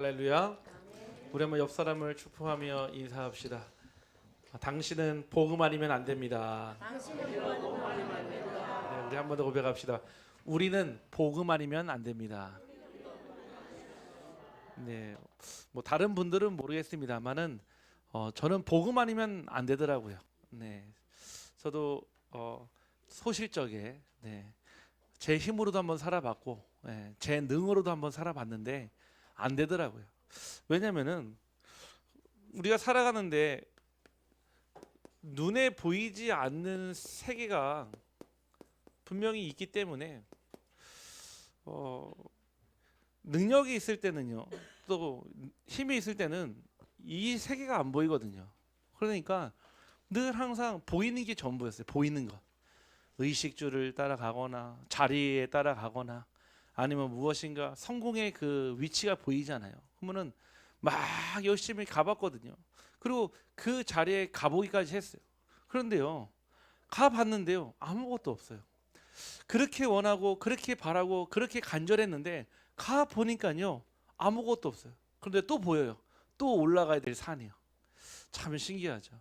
할렐루야. 우리 한번 옆 사람을 축복하며 인사합시다. 당신은 복음 아니면 안 됩니다. 네, 우리 한 번 더 고백합시다. 우리는 복음 아니면 안 됩니다. 네, 뭐 다른 분들은 모르겠습니다만은 저는 복음 아니면 안 되더라고요. 네, 저도 소실적에 제 힘으로도 한번 살아봤고, 제 능으로도 한번 살아봤는데 안 되더라고요. 왜냐면은 우리가 살아가는데 눈에 보이지 않는 세계가 분명히 있기 때문에 능력이 있을 때는요, 또 힘이 있을 때는 이 세계가 안 보이거든요. 그러니까 늘 항상 보이는 게 전부였어요. 보이는 것. 의식주를 따라가거나 자리에 따라가거나 아니면 무엇인가 성공의 그 위치가 보이잖아요. 그러면은 막 열심히 가봤거든요. 그리고 그 자리에 가보기까지 했어요. 그런데요, 가봤는데요, 아무것도 없어요. 그렇게 원하고 그렇게 바라고 그렇게 간절했는데 가 보니까요, 아무것도 없어요. 그런데 또 보여요. 또 올라가야 될 산이요. 참 신기하죠.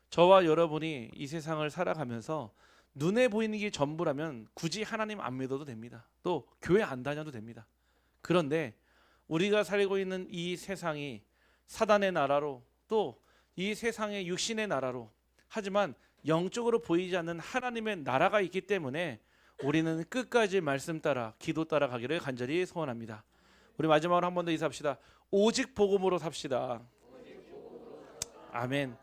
저와 여러분이 이 세상을 살아가면서 눈에 보이는 게 전부라면 굳이 하나님 안 믿어도 됩니다. 또 교회 안 다녀도 됩니다. 그런데 우리가 살고 있는 이 세상이 사단의 나라로, 또 이 세상의 육신의 나라로, 하지만 영적으로 보이지 않는 하나님의 나라가 있기 때문에 우리는 끝까지 말씀 따라 기도 따라 가기를 간절히 소원합니다. 우리 마지막으로 한 번 더 인사합시다. 오직 복음으로 삽시다. 아멘.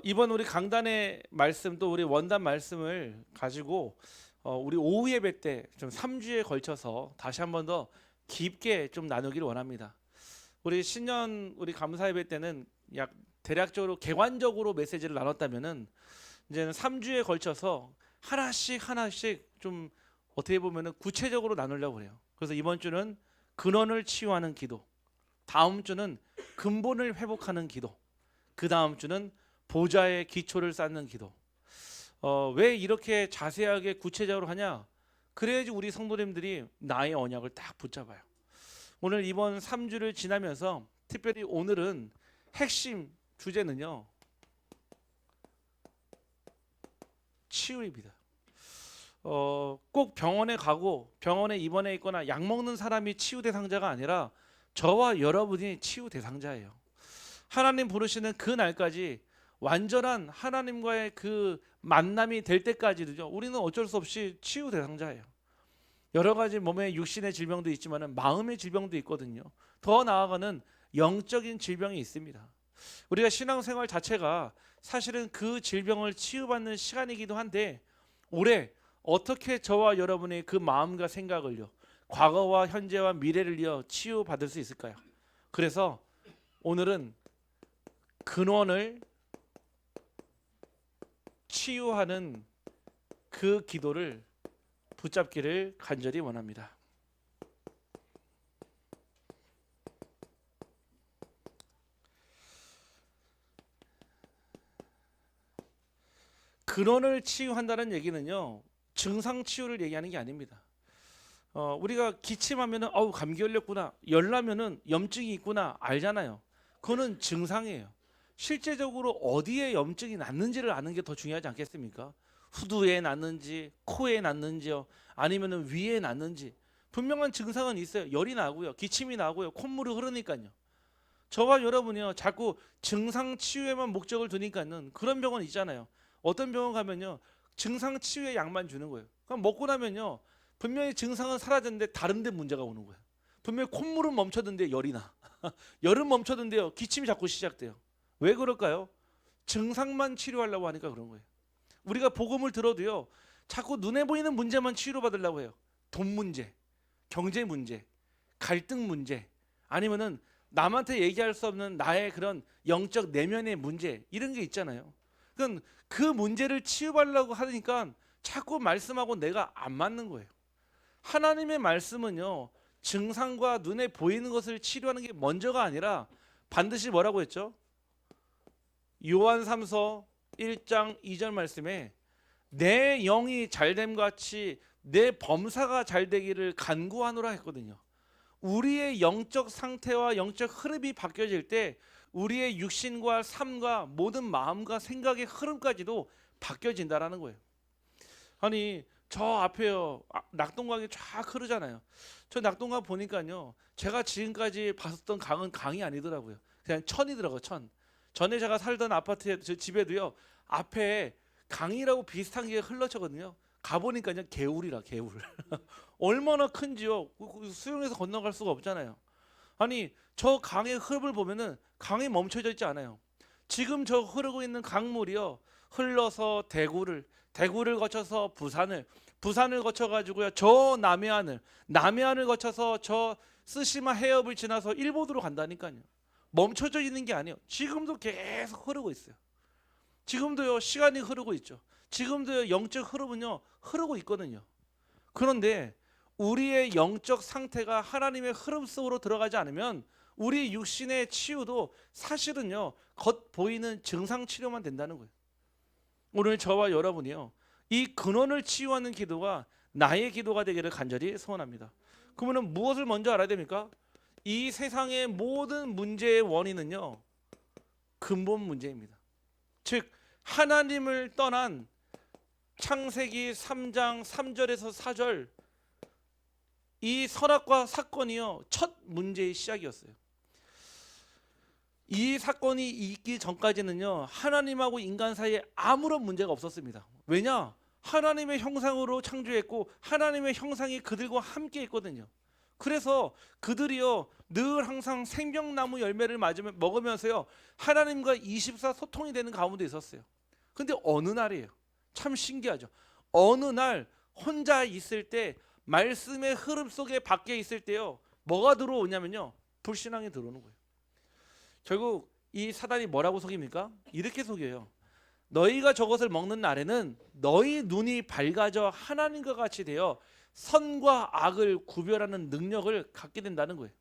이번 우리 강단의 말씀, 또 우리 원단 말씀을 가지고 우리 오후 예배 때 좀 3주에 걸쳐서 다시 한 번 더 깊게 좀 나누기를 원합니다. 우리 신년 우리 감사 예배 때는 약 대략적으로 객관적으로 메시지를 나눴다면은 이제는 3주에 걸쳐서 하나씩 좀 어떻게 보면은 구체적으로 나누려고 해요. 그래서 이번 주는 근원을 치유하는 기도, 다음 주는 근본을 회복하는 기도, 그 다음 주는 보좌의 기초를 쌓는 기도. 왜 이렇게 자세하게 구체적으로 하냐? 그래야지 우리 성도님들이 나의 언약을 딱 붙잡아요. 오늘 이번 3주를 지나면서 특별히 오늘은 핵심 주제는요, 치유입니다. 꼭 병원에 가고 병원에 입원해 있거나 약 먹는 사람이 치유 대상자가 아니라 저와 여러분이 치유 대상자예요. 하나님 부르시는 그 날까지 완전한 하나님과의 그 만남이 될 때까지도요, 우리는 어쩔 수 없이 치유 대상자예요. 여러 가지 몸의 육신의 질병도 있지만 마음의 질병도 있거든요. 더 나아가는 영적인 질병이 있습니다. 우리가 신앙생활 자체가 사실은 그 질병을 치유받는 시간이기도 한데, 올해 어떻게 저와 여러분의 그 마음과 생각을요, 과거와 현재와 미래를요, 치유받을 수 있을까요? 그래서 오늘은 근원을 치유하는 그 기도를 붙잡기를 간절히 원합니다. 근원을 치유한다는 얘기는요, 증상 치유를 얘기하는 게 아닙니다. 우리가 기침하면은 감기 걸렸구나, 열나면은 염증이 있구나 알잖아요. 그거는 증상이에요. 실제적으로 어디에 염증이 났는지를 아는 게 더 중요하지 않겠습니까? 후두에 났는지, 코에 났는지요, 아니면은 위에 났는지. 분명한 증상은 있어요. 열이 나고요, 기침이 나고요, 콧물이 흐르니까요. 저와 여러분이요, 자꾸 증상 치유에만 목적을 두니까는 그런 병원 있잖아요. 어떤 병원 가면요, 증상 치유에 약만 주는 거예요. 그럼 먹고 나면요, 분명히 증상은 사라졌는데 다른 데 문제가 오는 거예요. 분명히 콧물은 멈췄는데 열이 나. 열은 멈췄는데요, 기침이 자꾸 시작돼요. 왜 그럴까요? 증상만 치료하려고 하니까 그런 거예요. 우리가 복음을 들어도요, 자꾸 눈에 보이는 문제만 치료받으려고 해요. 돈 문제, 경제 문제, 갈등 문제, 아니면은 남한테 얘기할 수 없는 나의 그런 영적 내면의 문제, 이런 게 있잖아요. 그건 그 문제를 치유하려고 하니까 자꾸 말씀하고 내가 안 맞는 거예요. 하나님의 말씀은요, 증상과 눈에 보이는 것을 치료하는 게 먼저가 아니라 반드시 뭐라고 했죠? 요한 3서 1장 2절 말씀에 내 영이 잘됨 같이 내 범사가 잘 되기를 간구하노라 했거든요. 우리의 영적 상태와 영적 흐름이 바뀌어질 때 우리의 육신과 삶과 모든 마음과 생각의 흐름까지도 바뀌어진다라는 거예요. 아니 저 앞에요 낙동강이 쫙 흐르잖아요. 저 낙동강 보니까요 제가 지금까지 봤었던 강은 강이 아니더라고요. 그냥 천이더라고요. 천. 전에 제가 살던 아파트에 저 집에도요 앞에 강이라고 비슷한 게 흘러쳤거든요. 가보니까요 개울이라 개울. 얼마나 큰지요. 수영해서 건너갈 수가 없잖아요. 아니 저 강의 흐름을 보면은 강이 멈춰져 있지 않아요. 지금 저 흐르고 있는 강물이요 흘러서 대구를 거쳐서 부산을 거쳐 가지고요 저 남해안을 거쳐서 저 쓰시마 해협을 지나서 일본으로 간다니까요. 멈춰져 있는 게 아니에요. 지금도 계속 흐르고 있어요. 지금도요 시간이 흐르고 있죠. 지금도요 영적 흐름은요 흐르고 있거든요. 그런데 우리의 영적 상태가 하나님의 흐름 속으로 들어가지 않으면 우리 육신의 치유도 사실은요 겉 보이는 증상 치료만 된다는 거예요. 오늘 저와 여러분이요 이 근원을 치유하는 기도가 나의 기도가 되기를 간절히 소원합니다. 그러면 무엇을 먼저 알아야 됩니까? 이 세상의 모든 문제의 원인은요 근본 문제입니다. 즉 하나님을 떠난 창세기 3장 3절에서 4절 이 선악과 사건이요 첫 문제의 시작이었어요. 이 사건이 있기 전까지는요 하나님하고 인간 사이에 아무런 문제가 없었습니다. 왜냐? 하나님의 형상으로 창조했고 하나님의 형상이 그들과 함께 있거든요. 그래서 그들이요 늘 항상 생명나무 열매를 먹으면서요 하나님과 24 소통이 되는 가운데 있었어요. 근데 어느 날이에요. 참 신기하죠. 어느 날 혼자 있을 때 말씀의 흐름 속에 밖에 있을 때요 뭐가 들어오냐면요 불신앙이 들어오는 거예요. 결국 이 사단이 뭐라고 속입니까? 이렇게 속여요. 너희가 저것을 먹는 날에는 너희 눈이 밝아져 하나님과 같이 되어 선과 악을 구별하는 능력을 갖게 된다는 거예요.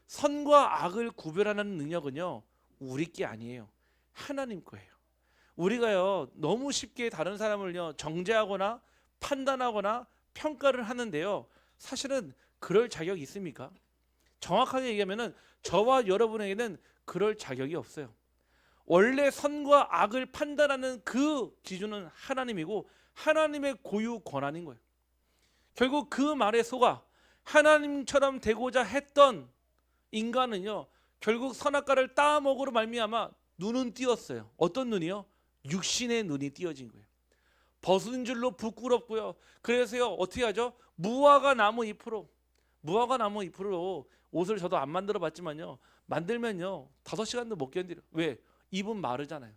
선과 악을 구별하는 능력은요 우리 게 아니에요. 하나님 거예요. 우리가요 너무 쉽게 다른 사람을요 정죄하거나 판단하거나 평가를 하는데요 사실은 그럴 자격이 있습니까? 정확하게 얘기하면은 저와 여러분에게는 그럴 자격이 없어요. 원래 선과 악을 판단하는 그 기준은 하나님이고 하나님의 고유 권한인 거예요. 결국 그 말에 속아 하나님처럼 되고자 했던 인간은요 결국 선악과를 따먹으로 말미암아 눈은 띄었어요. 어떤 눈이요? 육신의 눈이 띄어진 거예요. 벗은 줄로 부끄럽고요. 그래서요 어떻게 하죠? 무화과 나무 잎으로 옷을 저도 안 만들어 봤지만요 만들면요 5시간도 못 견디려. 왜? 잎은 마르잖아요.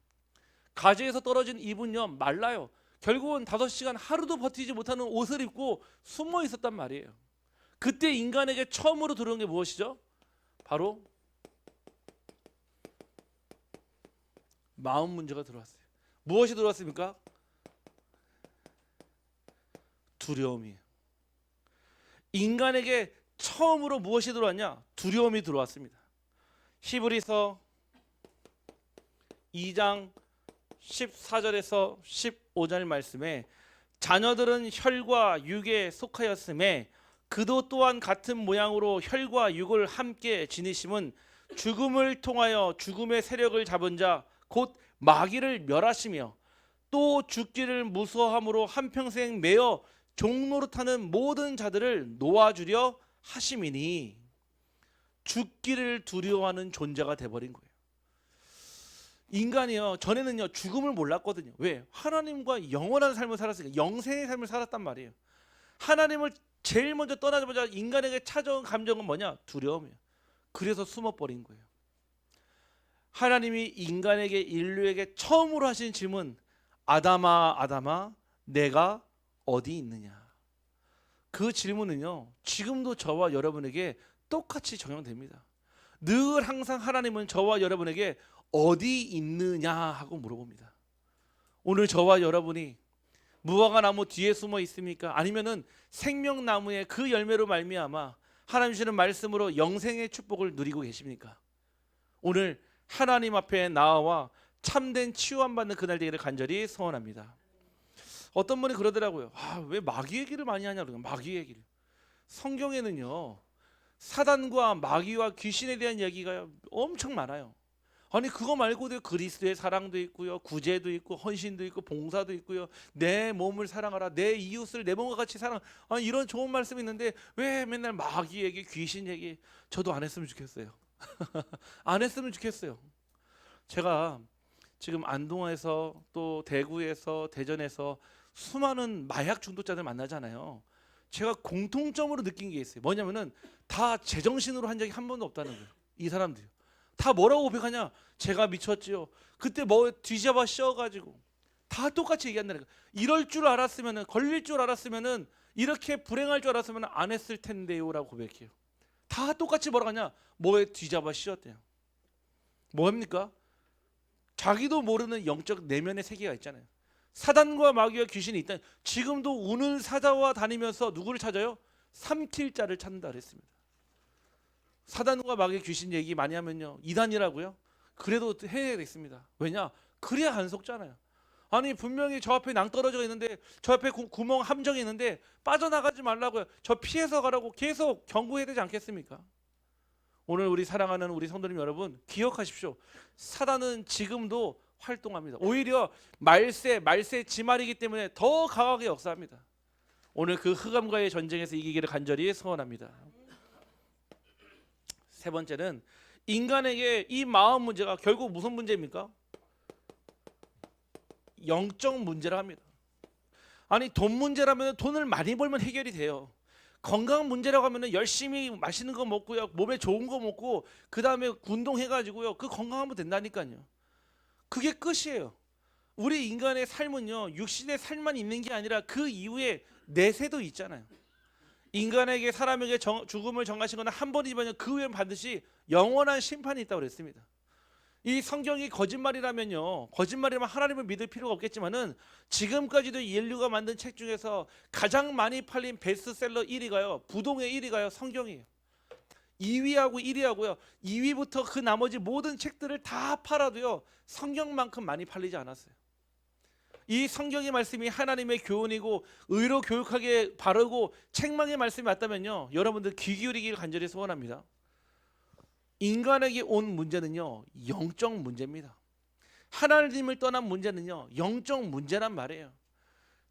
가지에서 떨어진 잎은요 말라요. 결국은 5시간 하루도 버티지 못하는 옷을 입고 숨어 있었단 말이에요. 그때 인간에게 처음으로 들어온 게 무엇이죠? 바로 마음 문제가 들어왔어요. 무엇이 들어왔습니까? 두려움이에요. 인간에게 처음으로 무엇이 들어왔냐? 두려움이 들어왔습니다. 히브리서 2장 14절에서 15절 말씀에 자녀들은 혈과 육에 속하였음에 그도 또한 같은 모양으로 혈과 육을 함께 지니심은 죽음을 통하여 죽음의 세력을 잡은 자 곧 마귀를 멸하시며 또 죽기를 무서워함으로 한평생 매어 종노릇하는 모든 자들을 놓아주려 하심이니 죽기를 두려워하는 존재가 돼버린 거예요. 인간이요 전에는요 죽음을 몰랐거든요. 왜? 하나님과 영원한 삶을 살았으니까 영생의 삶을 살았단 말이에요. 하나님을 제일 먼저 떠나자마자 인간에게 찾아온 감정은 뭐냐? 두려움이에요. 그래서 숨어버린 거예요. 하나님이 인간에게 인류에게 처음으로 하신 질문 아담아 아담아 내가 어디 있느냐. 그 질문은요 지금도 저와 여러분에게 똑같이 적용됩니다. 늘 항상 하나님은 저와 여러분에게 어디 있느냐 하고 물어봅니다. 오늘 저와 여러분이 무화과 나무 뒤에 숨어 있습니까? 아니면은 생명나무의 그 열매로 말미암아 하나님 주시는 말씀으로 영생의 축복을 누리고 계십니까? 오늘 하나님 앞에 나와 참된 치유함 받는 그날 되기를 간절히 소원합니다. 어떤 분이 그러더라고요. 왜 마귀 얘기를 많이 하냐 그러면 마귀 얘기를. 성경에는요 사단과 마귀와 귀신에 대한 이야기가 엄청 많아요. 아니 그거 말고도 그리스도의 사랑도 있고요, 구제도 있고, 헌신도 있고, 봉사도 있고요, 내 몸을 사랑하라, 내 이웃을 내 몸과 같이 사랑. 아니 이런 좋은 말씀이 있는데 왜 맨날 마귀 얘기, 귀신 얘기? 저도 안 했으면 좋겠어요. 안 했으면 좋겠어요. 제가 지금 안동에서 또 대구에서 대전에서 수많은 마약 중독자들 만나잖아요. 제가 공통점으로 느낀 게 있어요. 뭐냐면은 다 제정신으로 한 적이 한 번도 없다는 거예요. 이 사람들이 다 뭐라고 고백하냐? 제가 미쳤지요. 그때 뭐 뒤잡아 씌워가지고 다 똑같이 얘기한다는 거예요. 이럴 줄 알았으면은, 걸릴 줄 알았으면은, 이렇게 불행할 줄 알았으면 안 했을 텐데요라고 고백해요. 다 똑같이 뭐라고 하냐? 뭐에 뒤잡아 씌웠대요. 뭐합니까? 자기도 모르는 영적 내면의 세계가 있잖아요. 사단과 마귀와 귀신이 있다. 지금도 운을 찾아와 다니면서 누구를 찾아요? 삼킬 자를 찾는다 그랬습니다. 사단과 마귀 귀신 얘기 많이 하면요, 이단이라고요? 그래도 해야 되겠습니다. 왜냐? 그래야 안 속잖아요. 아니 분명히 저 앞에 낭떠러지가 있는데, 저 앞에 구멍 함정이 있는데 빠져나가지 말라고요. 저 피해서 가라고 계속 경고해야 되지 않겠습니까? 오늘 우리 사랑하는 우리 성도님 여러분, 기억하십시오. 사단은 지금도 활동합니다. 오히려 말세 지말이기 때문에 더 강하게 역사합니다. 오늘 그 흑암과의 전쟁에서 이기기를 간절히 소원합니다. 세 번째는 인간에게 이 마음 문제가 결국 무슨 문제입니까? 영적 문제라 합니다. 아니 돈 문제라면 돈을 많이 벌면 해결이 돼요. 건강 문제라고 하면 열심히 맛있는 거 먹고요, 몸에 좋은 거 먹고 그 다음에 운동해가지고요, 그 건강하면 된다니까요. 그게 끝이에요. 우리 인간의 삶은요, 육신의 삶만 있는 게 아니라 그 이후에 내세도 있잖아요. 인간에게, 사람에게 죽음을 정하신 것은 한 번이지만 그 후에는 반드시 영원한 심판이 있다고 그랬습니다. 이 성경이 거짓말이라면요, 거짓말이면 하나님을 믿을 필요가 없겠지만은 지금까지도 인류가 만든 책 중에서 가장 많이 팔린 베스트셀러 1위가요, 부동의 1위가요 성경이에요. 2위하고 1위하고요, 2위부터 그 나머지 모든 책들을 다 팔아도요 성경만큼 많이 팔리지 않았어요. 이 성경의 말씀이 하나님의 교훈이고 의로 교육하게 바르고 책망의 말씀이 맞다면요, 여러분들 귀 기울이기를 간절히 소원합니다. 인간에게 온 문제는요, 영적 문제입니다. 하나님을 떠난 문제는요, 영적 문제란 말이에요.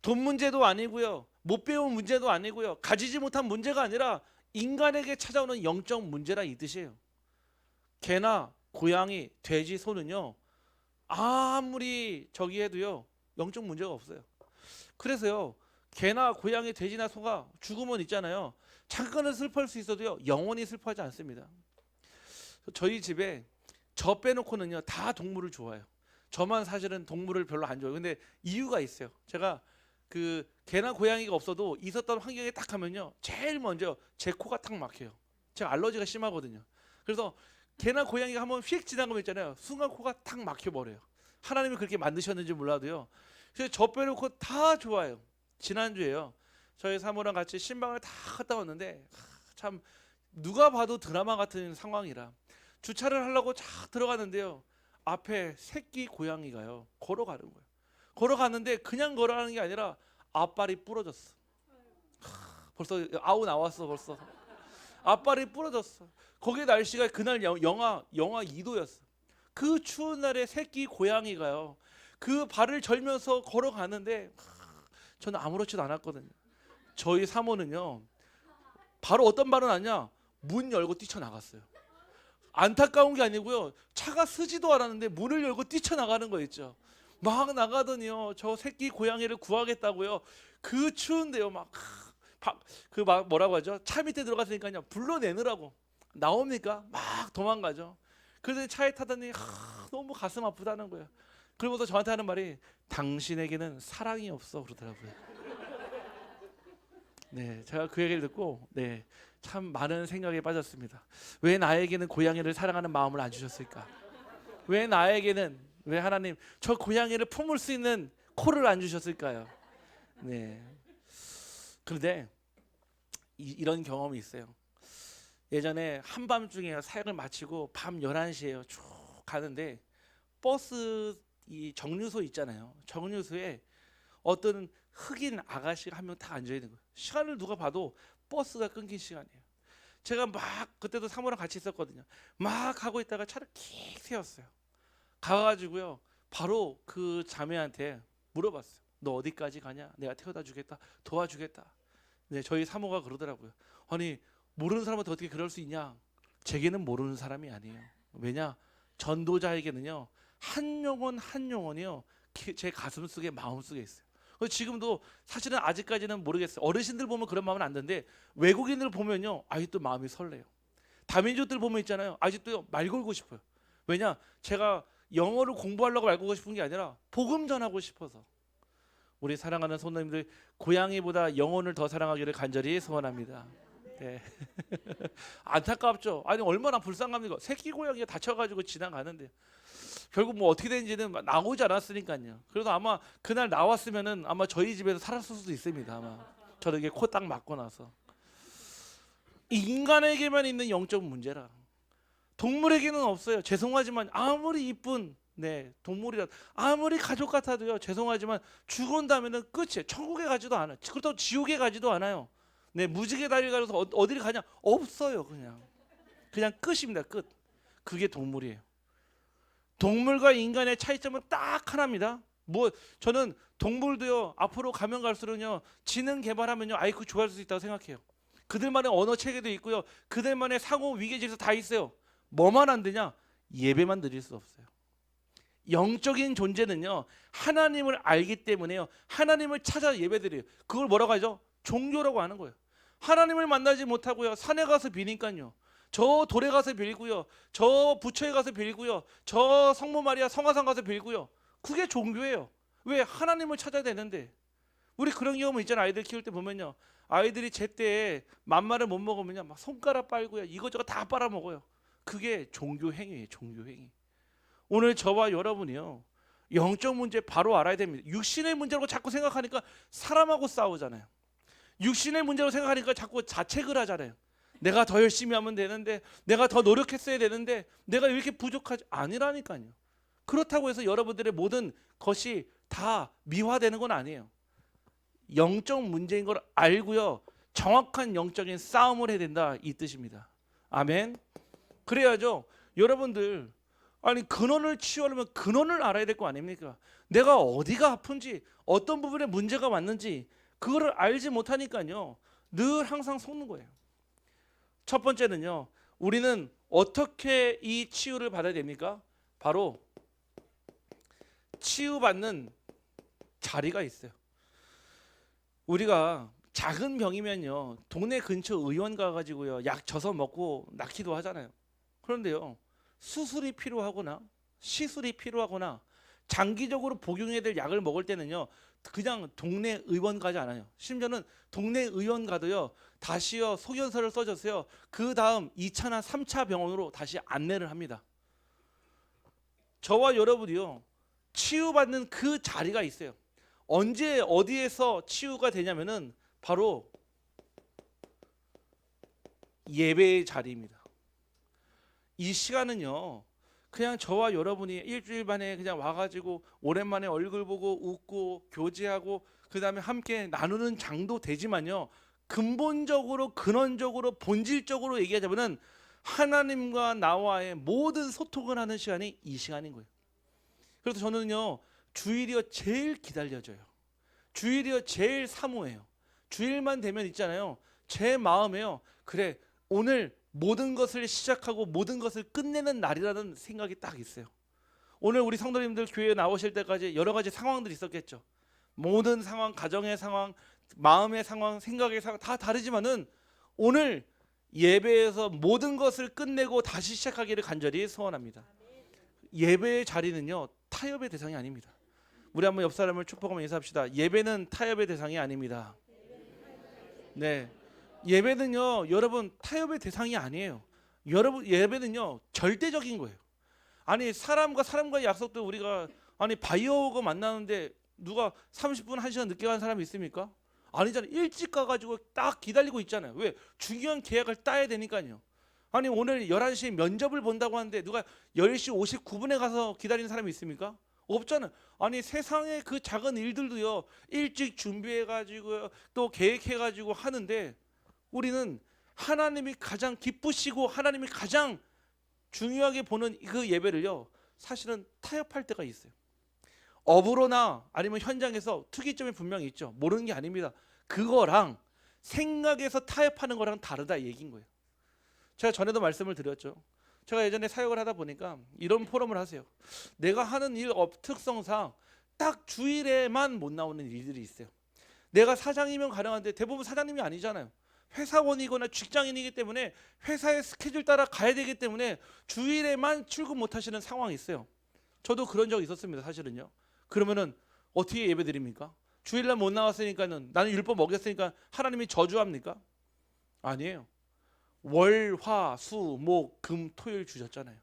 돈 문제도 아니고요, 못 배운 문제도 아니고요, 가지지 못한 문제가 아니라 인간에게 찾아오는 영적 문제라 이 뜻이에요. 개나 고양이, 돼지, 소는요 아무리 저기 해도요 영적 문제가 없어요. 그래서요 개나 고양이, 돼지나 소가 죽으면 있잖아요, 잠깐은 슬퍼할 수 있어도요 영원히 슬퍼하지 않습니다. 저희 집에 저 빼놓고는요 다 동물을 좋아해요. 저만 사실은 동물을 별로 안 좋아해요. 근데 이유가 있어요. 제가 그 개나 고양이가 없어도 있었던 환경에 딱 가면요 제일 먼저 제 코가 탁 막혀요. 제가 알러지가 심하거든요. 그래서 개나 고양이가 한번 휙 지나가면 있잖아요, 순간 코가 탁 막혀버려요. 하나님이 그렇게 만드셨는지 몰라도요. 그래서 저 빼놓고 다 좋아요. 지난주에요, 저희 사모랑 같이 신방을 다 갔다 왔는데 참 누가 봐도 드라마 같은 상황이라 주차를 하려고 쫙 들어가는데요, 앞에 새끼 고양이가요 걸어가는 거예요. 걸어가는데 그냥 걸어가는 게 아니라 앞발이 부러졌어. 벌써 아우 나왔어. 벌써 앞발이 부러졌어. 거기 날씨가 그날 영하 2도였어. 그 추운 날에 새끼 고양이가요 그 발을 절면서 걸어가는데 저는 아무렇지도 않았거든요. 저희 사모는요 바로 어떤 발은 아니야, 문 열고 뛰쳐나갔어요. 안타까운 게 아니고요, 차가 쓰지도 않았는데 문을 열고 뛰쳐나가는 거 있죠. 막 나가더니요 저 새끼 고양이를 구하겠다고요, 그 추운데요 막 뭐라고 하죠, 차 밑에 들어갔으니까요 불러내느라고 나옵니까, 막 도망가죠. 그래서 차에 타더니 너무 가슴 아프다는 거예요. 그러면서 저한테 하는 말이 당신에게는 사랑이 없어 그러더라고요. 네, 제가 그 얘기를 듣고 참 많은 생각에 빠졌습니다. 왜 나에게는 고양이를 사랑하는 마음을 안 주셨을까? 왜 나에게는, 왜 하나님 저 고양이를 품을 수 있는 코를 안 주셨을까요? 네. 그런데 이런 경험이 있어요. 예전에 한밤중에 사역을 마치고 밤 11시에요 쭉 가는데 버스 이 정류소 있잖아요. 정류소에 어떤 흑인 아가씨가 한 명 딱 앉아 있는 거예요. 시간을 누가 봐도 버스가 끊긴 시간이에요. 제가 막 그때도 사모랑 같이 있었거든요. 막 하고 있다가 차를 킥 세웠어요. 가가지고요 바로 그 자매한테 물어봤어요. 너 어디까지 가냐? 내가 태워다 주겠다. 도와주겠다. 네, 저희 사모가 그러더라고요. 아니 모르는 사람한테 어떻게 그럴 수 있냐? 제게는 모르는 사람이 아니에요. 왜냐? 전도자에게는요 한 영혼 한 영혼이요 제 가슴 속에 마음 속에 있어요. 그래서 지금도 사실은 아직까지는 모르겠어요. 어르신들 보면 그런 마음은 안 드는데 외국인들 보면요 아직도 마음이 설레요. 다민족들 보면 있잖아요. 아직도 말 걸고 싶어요. 왜냐? 제가 영어를 공부하려고 말 걸고 싶은 게 아니라 복음 전하고 싶어서. 우리 사랑하는 손님들 고양이보다 영혼을 더 사랑하기를 간절히 소원합니다. 네. 안타깝죠. 아니 얼마나 불쌍합니까? 새끼 고양이가 다쳐가지고 지나가는데 결국 뭐 어떻게 된지는 나오지 않았으니까요. 그래도 아마 그날 나왔으면은 아마 저희 집에서 살았을 수도 있습니다. 아마 저렇게 코 딱 맞고 나서. 인간에게만 있는 영적 문제라. 동물에게는 없어요. 죄송하지만 아무리 이쁜 동물이라 아무리 가족 같아도요. 죄송하지만 죽은다면은 끝이에요. 천국에 가지도 않아요. 그렇다고 지옥에 가지도 않아요. 무지개 다리 가서 어디를 가냐? 없어요. 그냥 끝입니다. 끝. 그게 동물이에요. 동물과 인간의 차이점은 딱 하나입니다. 저는 동물도요. 앞으로 가면 갈수록요. 지능 개발하면요. IQ 좋아할 수 있다고 생각해요. 그들만의 언어 체계도 있고요. 그들만의 상호 위계 질서 다 있어요. 뭐만 안 되냐? 예배만 드릴 수 없어요. 영적인 존재는요. 하나님을 알기 때문에요. 하나님을 찾아 예배드려요. 그걸 뭐라고 하죠? 종교라고 하는 거예요. 하나님을 만나지 못하고요. 산에 가서 비니까요. 저 돌에 가서 빌고요. 저 부처에 가서 빌고요. 저 성모 마리아 성화상 가서 빌고요. 그게 종교예요. 왜? 하나님을 찾아야 되는데. 우리 그런 경험은 있잖아요. 아이들 키울 때 보면요. 아이들이 제때 맘마를 못 먹으면요. 막 손가락 빨고요. 이것저것 다 빨아먹어요. 그게 종교 행위예요. 종교 행위. 오늘 저와 여러분이요. 영적 문제 바로 알아야 됩니다. 육신의 문제라고 자꾸 생각하니까 사람하고 싸우잖아요. 육신의 문제로 생각하니까 자꾸 자책을 하잖아요. 내가 더 열심히 하면 되는데, 내가 더 노력했어야 되는데, 내가 왜 이렇게 부족하지? 아니라니까요. 그렇다고 해서 여러분들의 모든 것이 다 미화되는 건 아니에요. 영적 문제인 걸 알고요. 정확한 영적인 싸움을 해야 된다 이 뜻입니다. 아멘. 그래야죠. 여러분들 아니 근원을 치유하려면 근원을 알아야 될 거 아닙니까? 내가 어디가 아픈지 어떤 부분에 문제가 왔는지 그거를 알지 못하니까요. 늘 항상 속는 거예요. 첫 번째는요. 우리는 어떻게 이 치유를 받아야 됩니까? 바로 치유받는 자리가 있어요. 우리가 작은 병이면요. 동네 근처 의원 가가지고요. 약 줘서 먹고 낫기도 하잖아요. 그런데요. 수술이 필요하거나 시술이 필요하거나 장기적으로 복용해야 될 약을 먹을 때는요. 그냥 동네 의원 가지 않아요. 심지어는 동네 의원 가도요. 다시요. 소견서를 써줬어요. 그 다음 2차나 3차 병원으로 다시 안내를 합니다. 저와 여러분이요. 치유받는 그 자리가 있어요. 언제 어디에서 치유가 되냐면은 바로 예배의 자리입니다. 이 시간은요. 그냥 저와 여러분이 일주일 만에 그냥 와가지고 오랜만에 얼굴 보고 웃고 교제하고 그 다음에 함께 나누는 장도 되지만요. 근본적으로 근원적으로 본질적으로 얘기하자면은 하나님과 나와의 모든 소통을 하는 시간이 이 시간인 거예요. 그래서 저는요. 주일이요 제일 기다려져요. 주일이요 제일 사모해요. 주일만 되면 있잖아요. 제 마음에요. 그래 오늘 모든 것을 시작하고 모든 것을 끝내는 날이라는 생각이 딱 있어요. 오늘 우리 성도님들 교회에 나오실 때까지 여러 가지 상황들이 있었겠죠. 모든 상황, 가정의 상황, 마음의 상황, 생각의 상황 다 다르지만은 오늘 예배에서 모든 것을 끝내고 다시 시작하기를 간절히 소원합니다. 예배의 자리는요 타협의 대상이 아닙니다. 우리 한번 옆 사람을 축복하면 인사합시다. 예배는 타협의 대상이 아닙니다. 네, 예배는요 여러분 타협의 대상이 아니에요. 여러분 예배는요 절대적인 거예요. 아니 사람과의 약속도 우리가 아니 바이오하고 만나는데 누가 30분 1시간 늦게 간 사람이 있습니까? 아니잖아요. 일찍 가가지고 딱 기다리고 있잖아요. 왜? 중요한 계약을 따야 되니까요. 아니 오늘 11시에 면접을 본다고 하는데 누가 10시 59분에 가서 기다리는 사람이 있습니까? 없잖아요. 아니 세상의 그 작은 일들도요 일찍 준비해가지고 또 계획해가지고 하는데 우리는 하나님이 가장 기쁘시고 하나님이 가장 중요하게 보는 그 예배를요, 사실은 타협할 때가 있어요. 업으로나 아니면 현장에서 특이점이 분명히 있죠. 모르는 게 아닙니다. 그거랑 생각에서 타협하는 거랑 다르다 얘기인 거예요. 제가 전에도 말씀을 드렸죠. 제가 예전에 사역을 하다 보니까 이런 포럼을 하세요. 내가 하는 일 특성상 딱 주일에만 못 나오는 일들이 있어요. 내가 사장이면 가능한데 대부분 사장님이 아니잖아요. 회사원이거나 직장인이기 때문에 회사의 스케줄 따라 가야 되기 때문에 주일에만 출근 못 하시는 상황이 있어요. 저도 그런 적 있었습니다. 사실은요. 그러면은 어떻게 예배 드립니까? 주일날 못 나왔으니까는 나는 율법 어겼으니까 하나님이 저주합니까? 아니에요. 월, 화, 수, 목, 금, 토요일 주셨잖아요.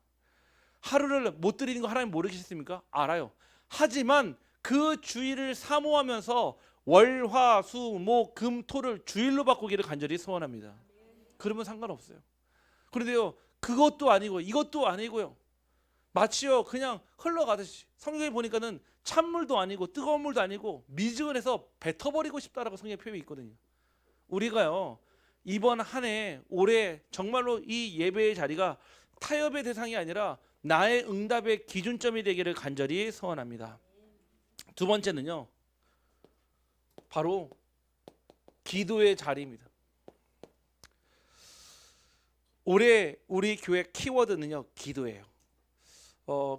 하루를 못 드리는 거 하나님 모르시겠습니까? 알아요. 하지만 그 주일을 사모하면서 월, 화, 수, 목, 금, 토를 주일로 바꾸기를 간절히 소원합니다. 그러면 상관없어요. 그런데요, 그것도 아니고 이것도 아니고요. 마치요 그냥 흘러가듯이 성경에 보니까는 찬물도 아니고 뜨거운 물도 아니고 미지근해서 뱉어버리고 싶다라고 성경에 표현이 있거든요. 우리가요 이번 한 해 올해 정말로 이 예배의 자리가 타협의 대상이 아니라 나의 응답의 기준점이 되기를 간절히 소원합니다. 두 번째는요, 바로 기도의 자리입니다. 올해 우리 교회 키워드는요 기도예요.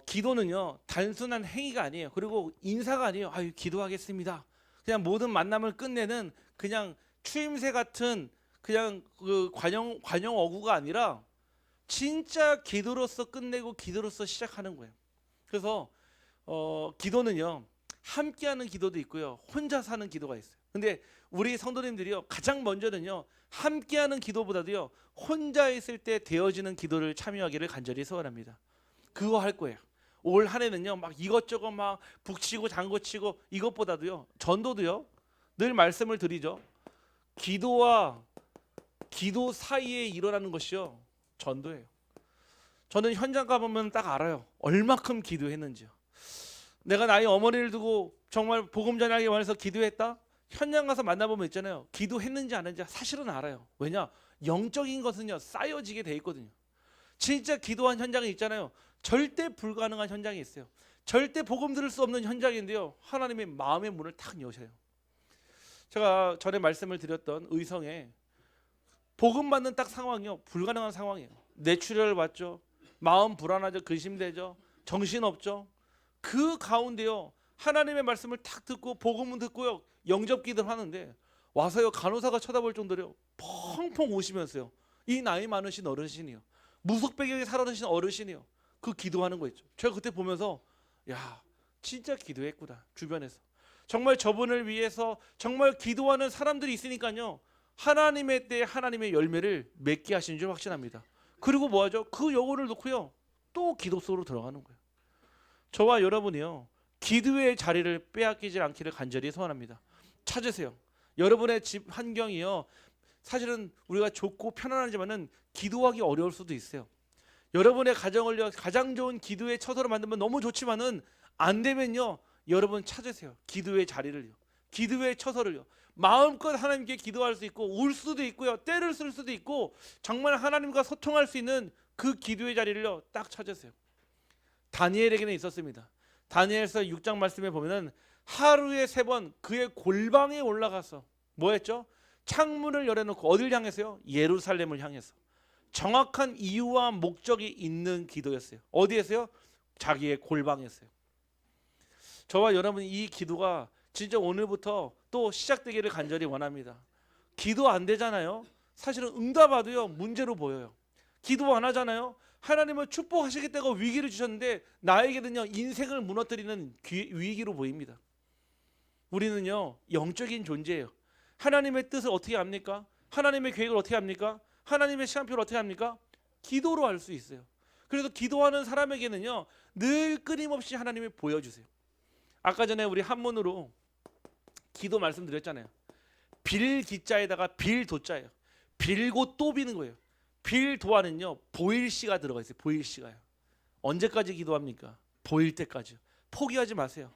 기도는요 단순한 행위가 아니에요. 그리고 인사가 아니에요. 아유 기도하겠습니다. 그냥 모든 만남을 끝내는 그냥 추임새 같은 그냥 그 관용 어구가 아니라 진짜 기도로서 끝내고 기도로서 시작하는 거예요. 그래서 기도는요 함께하는 기도도 있고요 혼자 사는 기도가 있어요. 근데 우리 성도님들이요 가장 먼저는요 함께하는 기도보다도요 혼자 있을 때 되어지는 기도를 참여하기를 간절히 소원합니다. 그거 할 거예요. 올 한 해는요 막 이것저것 막 북치고 장구치고 이것보다도요 전도도요 늘 말씀을 드리죠. 기도와 기도 사이에 일어나는 것이요 전도예요. 저는 현장 가보면 딱 알아요. 얼마큼 기도했는지요. 내가 나의 어머니를 두고 정말 복음 전하기 원해서 기도했다? 현장 가서 만나보면 있잖아요. 기도했는지 안 했는지 사실은 알아요. 왜냐? 영적인 것은요 쌓여지게 돼 있거든요. 진짜 기도한 현장이 있잖아요. 절대 불가능한 현장이 있어요. 절대 복음 들을 수 없는 현장인데요. 하나님의 마음의 문을 탁 여셔요. 제가 전에 말씀을 드렸던 의성에 복음 받는 딱 상황이요. 불가능한 상황이에요. 뇌출혈을 받죠. 마음 불안하죠. 근심되죠. 정신없죠. 그 가운데요. 하나님의 말씀을 탁 듣고 복음은 듣고요. 영접 기도를 하는데 와서요. 간호사가 쳐다볼 정도로 펑펑 우시면서요. 이 나이 많으신 어르신이요. 무속배경에 살아오신 어르신이요. 그 기도하는 거 있죠. 제가 그때 보면서 야 진짜 기도했구나. 주변에서 정말 저분을 위해서 정말 기도하는 사람들이 있으니까요. 하나님의 때에 하나님의 열매를 맺게 하신 줄 확신합니다. 그리고 뭐하죠? 그 영혼을 놓고요. 또 기도 속으로 들어가는 거예요. 저와 여러분이요. 기도의 자리를 빼앗기지 않기를 간절히 소원합니다. 찾으세요. 여러분의 집 환경이요. 사실은 우리가 좋고 편안하지만은 기도하기 어려울 수도 있어요. 여러분의 가정을 가장 좋은 기도의 처소로 만들면 너무 좋지만은 안 되면요. 여러분 찾으세요. 기도의 자리를요. 기도의 처소를요. 마음껏 하나님께 기도할 수 있고 울 수도 있고요. 때를 쓸 수도 있고 정말 하나님과 소통할 수 있는 그 기도의 자리를요. 딱 찾으세요. 다니엘에게는 있었습니다. 다니엘서 6장 말씀에 보면은 하루에 3번 그의 골방에 올라가서 뭐 했죠? 창문을 열어놓고 어딜 향해서요? 예루살렘을 향해서. 정확한 이유와 목적이 있는 기도였어요. 어디에서요? 자기의 골방에서요. 저와 여러분 이 기도가 진짜 오늘부터 또 시작되기를 간절히 원합니다. 기도 안 되잖아요. 사실은 응답하도요 문제로 보여요. 기도 안 하잖아요. 하나님은 축복하시겠다고 위기를 주셨는데 나에게는요 인생을 무너뜨리는 위기로 보입니다. 우리는요 영적인 존재예요. 하나님의 뜻을 어떻게 압니까? 하나님의 계획을 어떻게 합니까? 하나님의 시간표를 어떻게 합니까? 기도로 알 수 있어요. 그래서 기도하는 사람에게는요 늘 끊임없이 하나님이 보여주세요. 아까 전에 우리 한문으로 기도 말씀드렸잖아요. 빌기자에다가 빌도자예요. 빌고 또 비는 거예요. 빌도안은요 보일시가 들어가 있어요. 보일시가요. 언제까지 기도합니까? 보일 때까지요. 포기하지 마세요.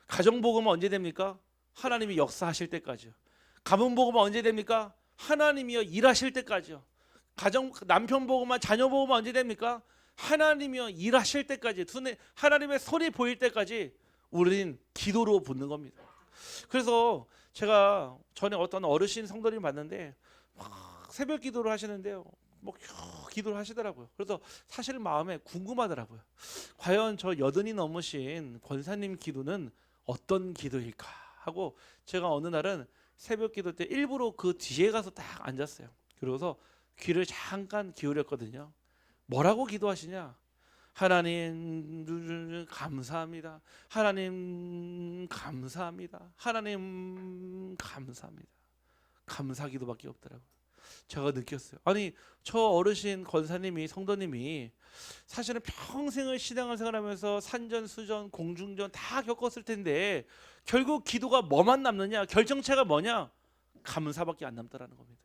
가정복음은 언제 됩니까? 하나님이 역사하실 때까지요. 가문복음은 언제 됩니까? 하나님이요 일하실 때까지요. 가정 남편 보고만 자녀 보고만 언제 됩니까? 하나님이요 일하실 때까지 하나님의 손이 보일 때까지 우리는 기도로 붙는 겁니다. 그래서 제가 전에 어떤 어르신 성도님 봤는데 막 새벽 기도를 하시는데요. 뭐 기도를 하시더라고요. 그래서 사실 마음에 궁금하더라고요. 과연 저 여든이 넘으신 권사님 기도는 어떤 기도일까 하고 제가 어느 날은 새벽 기도 때 일부러 그 뒤에 가서 딱 앉았어요. 그러고서 귀를 잠깐 기울였거든요. 뭐라고 기도하시냐? 하나님 감사합니다. 하나님 감사합니다. 하나님 감사합니다. 감사 기도밖에 없더라고요. 제가 느꼈어요. 아니 저 어르신 권사님이 성도님이 사실은 평생을 신앙을 하면서 산전수전 공중전 다 겪었을 텐데 결국 기도가 뭐만 남느냐? 결정체가 뭐냐? 감사밖에 안 남더라는 겁니다.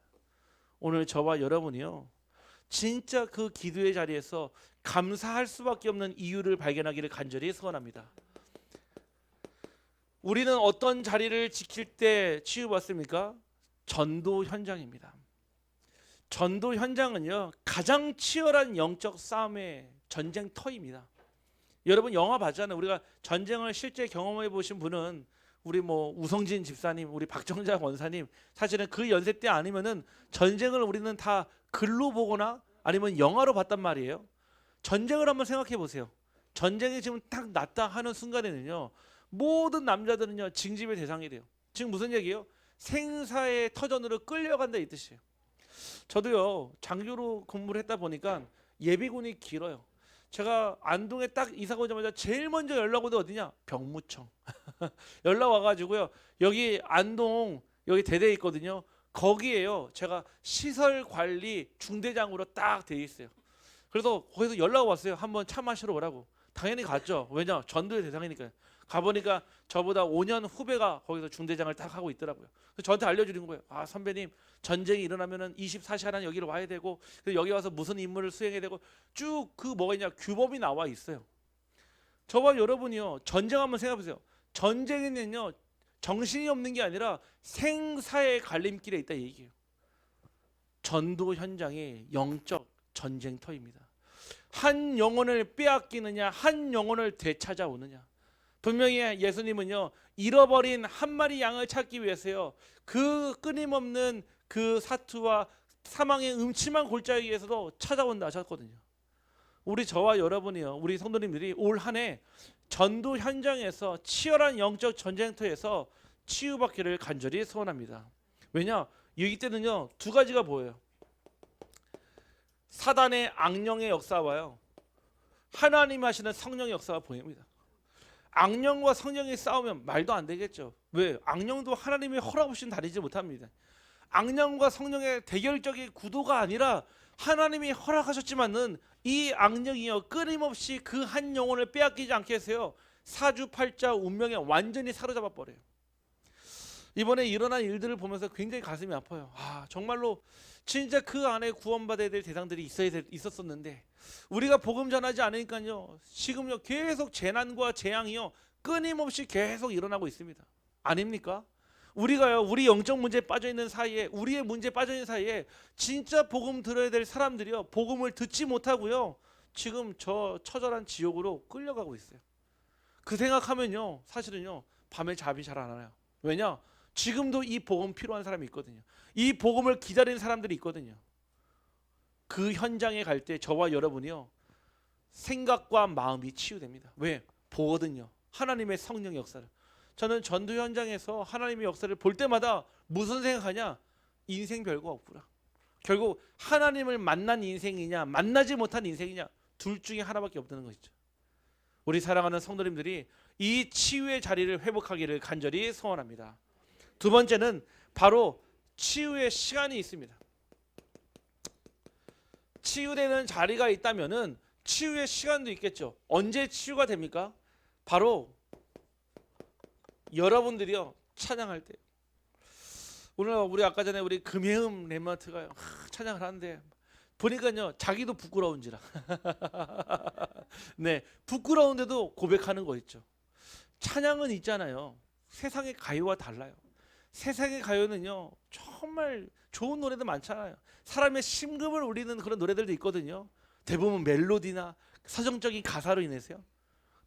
오늘 저와 여러분이요 진짜 그 기도의 자리에서 감사할 수밖에 없는 이유를 발견하기를 간절히 소원합니다. 우리는 어떤 자리를 지킬 때 치유받습니까? 전도 현장입니다. 전도 현장은요 가장 치열한 영적 싸움의 전쟁터입니다. 여러분 영화 봤잖아요. 우리가 전쟁을 실제 경험해 보신 분은 우리 뭐 우성진 집사님, 우리 박정자 원사님 사실은 그 연세 때 아니면은 전쟁을 우리는 다 글로 보거나 아니면 영화로 봤단 말이에요. 전쟁을 한번 생각해 보세요. 전쟁이 지금 딱 났다 하는 순간에는요 모든 남자들은요 징집의 대상이 돼요. 지금 무슨 얘기예요? 생사의 터전으로 끌려간다 이 뜻이에요. 저도요 장교로 근무를 했다 보니까 예비군이 길어요. 제가 안동에 딱 이사 오자마자 제일 먼저 연락 오는 어디냐? 병무청. 연락 와가지고요 여기 안동 여기 대대에 있거든요. 거기에요 제가 시설관리 중대장으로 딱 돼 있어요. 그래서 거기서 연락 왔어요. 한번 차 마시러 오라고. 당연히 갔죠. 왜냐 전도의 대상이니까요. 가보니까 저보다 5년 후배가 거기서 중대장을 딱 하고 있더라고요. 그래서 저한테 알려주는 거예요. 아 선배님 전쟁이 일어나면은 24시간 여기로 와야 되고 여기 와서 무슨 임무를 수행해야 되고 쭉 그 뭐가 있냐 규범이 나와 있어요. 저와 여러분이요 전쟁 한번 생각해보세요. 전쟁에는요 정신이 없는 게 아니라 생사의 갈림길에 있다 얘기해요. 전도 현장의 영적 전쟁터입니다. 한 영혼을 빼앗기느냐 한 영혼을 되찾아오느냐. 분명히 예수님은요 잃어버린 한 마리 양을 찾기 위해서요 그 끊임없는 그 사투와 사망의 음침한 골짜기에서도 찾아온다 하셨거든요. 우리 저와 여러분이요 우리 성도님들이 올 한 해 전도 현장에서 치열한 영적 전쟁터에서 치유받기를 간절히 소원합니다. 왜냐 여기 때는요 두 가지가 보여요. 사단의 악령의 역사와요 하나님 하시는 성령의 역사가 보입니다. 악령과 성령이 싸우면 말도 안 되겠죠. 왜? 악령도 하나님의 허락 없이는 다니지 못합니다. 악령과 성령의 대결적인 구도가 아니라 하나님이 허락하셨지만은 이 악령이요 끊임없이 그 한 영혼을 빼앗기지 않게 해서요 사주팔자 운명에 완전히 사로잡아 버려요. 이번에 일어난 일들을 보면서 굉장히 가슴이 아파요. 아 정말로 진짜 그 안에 구원받아야 될 대상들이 있었었는데 우리가 복음 전하지 않으니까요 지금요 계속 재난과 재앙이요 끊임없이 계속 일어나고 있습니다. 아닙니까? 우리가요 우리 영적 문제에 빠져 있는 사이에 우리의 문제에 빠져 있는 사이에 진짜 복음 들어야 될 사람들이요 복음을 듣지 못하고요 지금 저 처절한 지옥으로 끌려가고 있어요. 그 생각하면요 사실은요 밤에 잠이 잘 안 와요. 왜냐? 지금도 이 복음 필요한 사람이 있거든요. 이 복음을 기다리는 사람들이 있거든요. 그 현장에 갈 때 저와 여러분이요 생각과 마음이 치유됩니다. 왜? 보거든요. 하나님의 성령의 역사를. 저는 전도 현장에서 하나님의 역사를 볼 때마다 무슨 생각하냐? 인생 별거 없구나. 결국 하나님을 만난 인생이냐 만나지 못한 인생이냐 둘 중에 하나밖에 없다는 것이죠. 우리 사랑하는 성도님들이 이 치유의 자리를 회복하기를 간절히 소원합니다. 두 번째는 바로 치유의 시간이 있습니다. 치유되는 자리가 있다면은 치유의 시간도 있겠죠. 언제 치유가 됩니까? 바로 여러분들이요 찬양할 때. 오늘 우리 아까 전에 우리 금혜음 랩런트가요 찬양을 하는데 보니까요 자기도 부끄러운지라 네 부끄러운데도 고백하는 거 있죠. 찬양은 있잖아요. 세상의 가요와 달라요. 세상의 가요는요 정말 좋은 노래도 많잖아요. 사람의 심금을 울리는 그런 노래들도 있거든요. 대부분 멜로디나 서정적인 가사로 인해서요.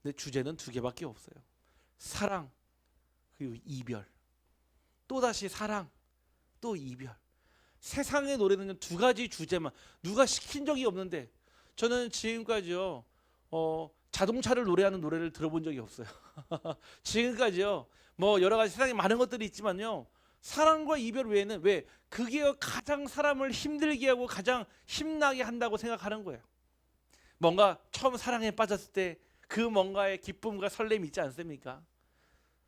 근데 주제는 두 개밖에 없어요. 사랑 그리고 이별. 또다시 사랑 또 이별. 세상의 노래는 두 가지 주제만 누가 시킨 적이 없는데 저는 지금까지요 자동차를 노래하는 노래를 들어본 적이 없어요. 지금까지요 뭐 여러 가지 세상에 많은 것들이 있지만요 사랑과 이별 외에는 왜 그게 가장 사람을 힘들게 하고 가장 힘나게 한다고 생각하는 거예요. 뭔가 처음 사랑에 빠졌을 때 그 뭔가의 기쁨과 설렘이 있지 않습니까?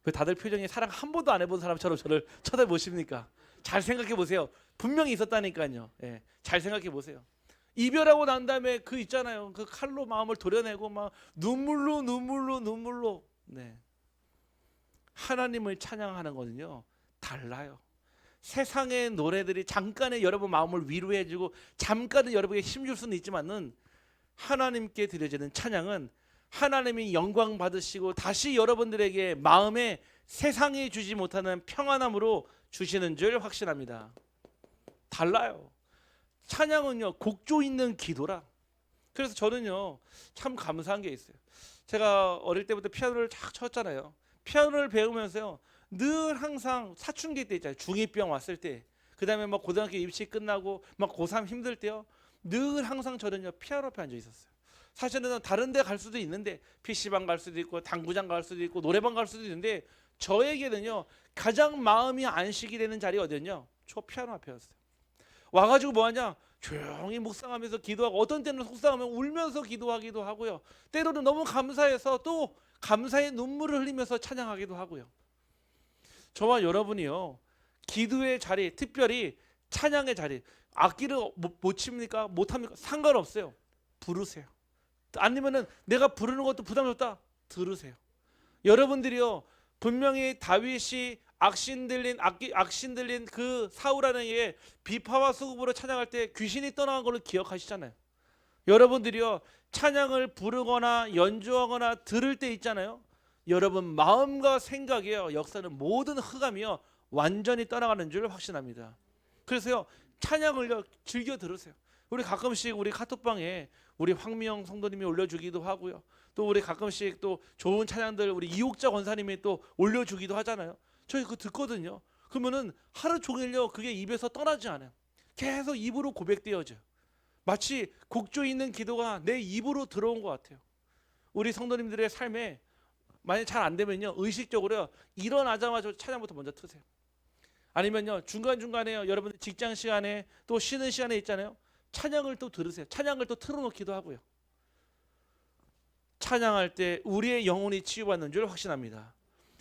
왜 다들 표정이 사랑 한 번도 안 해본 사람처럼 저를 쳐다보십니까? 잘 생각해 보세요. 분명히 있었다니까요. 예, 잘 생각해 보세요. 이별하고 난 다음에 그 있잖아요. 그 칼로 마음을 도려내고 막 눈물로. 네. 하나님을 찬양하는 거는요 달라요. 세상의 노래들이 잠깐의 여러분 마음을 위로해주고 잠깐은 여러분에게 힘줄 수는 있지만은 하나님께 드려지는 찬양은 하나님이 영광 받으시고 다시 여러분들에게 마음에 세상이 주지 못하는 평안함으로 주시는 줄 확신합니다. 달라요. 찬양은요 곡조 있는 기도라. 그래서 저는요 참 감사한 게 있어요. 제가 어릴 때부터 피아노를 쫙 쳤잖아요. 피아노를 배우면서요 늘 항상 사춘기 때 있잖아요. 중2병 왔을 때, 그 다음에 막 고등학교 입시 끝나고 막 고3 힘들 때요 늘 항상 저는요 피아노 앞에 앉아 있었어요. 사실은 다른 데 갈 수도 있는데 PC방 갈 수도 있고 당구장 갈 수도 있고 노래방 갈 수도 있는데 저에게는요 가장 마음이 안식이 되는 자리가 어디였냐? 저 피아노 앞이었어요. 와가지고 뭐하냐? 조용히 묵상하면서 기도하고 어떤 때는 속상하면 울면서 기도하기도 하고요. 때로는 너무 감사해서 또 감사의 눈물을 흘리면서 찬양하기도 하고요. 저와 여러분이요 기도의 자리, 특별히 찬양의 자리, 악기를 못 칩니까? 못합니까? 상관없어요. 부르세요. 아니면은 내가 부르는 것도 부담스럽다. 들으세요. 여러분들이요 분명히 다윗이 악신 들린 그 사울하는 이의 비파와 수급으로 찬양할 때 귀신이 떠나간 걸로 기억하시잖아요. 여러분들이요 찬양을 부르거나 연주하거나 들을 때 있잖아요. 여러분 마음과 생각이요 역사는 모든 흑암이요 완전히 떠나가는 줄 확신합니다. 그래서요 찬양을요 즐겨 들으세요. 우리 가끔씩 우리 카톡방에 우리 황미영 성도님이 올려주기도 하고요. 또 우리 가끔씩 또 좋은 찬양들 우리 이옥자 권사님이 또 올려주기도 하잖아요. 저희 그거 듣거든요. 그러면은 하루 종일요 그게 입에서 떠나지 않아요. 계속 입으로 고백되어져요. 마치 곡조 있는 기도가 내 입으로 들어온 것 같아요. 우리 성도님들의 삶에 만약 잘 안 되면요 의식적으로 일어나자마자 찬양부터 먼저 트세요. 아니면요 중간중간에요 여러분들 직장 시간에 또 쉬는 시간에 있잖아요. 찬양을 또 들으세요. 찬양을 또 틀어놓기도 하고요. 찬양할 때 우리의 영혼이 치유받는 줄 확신합니다.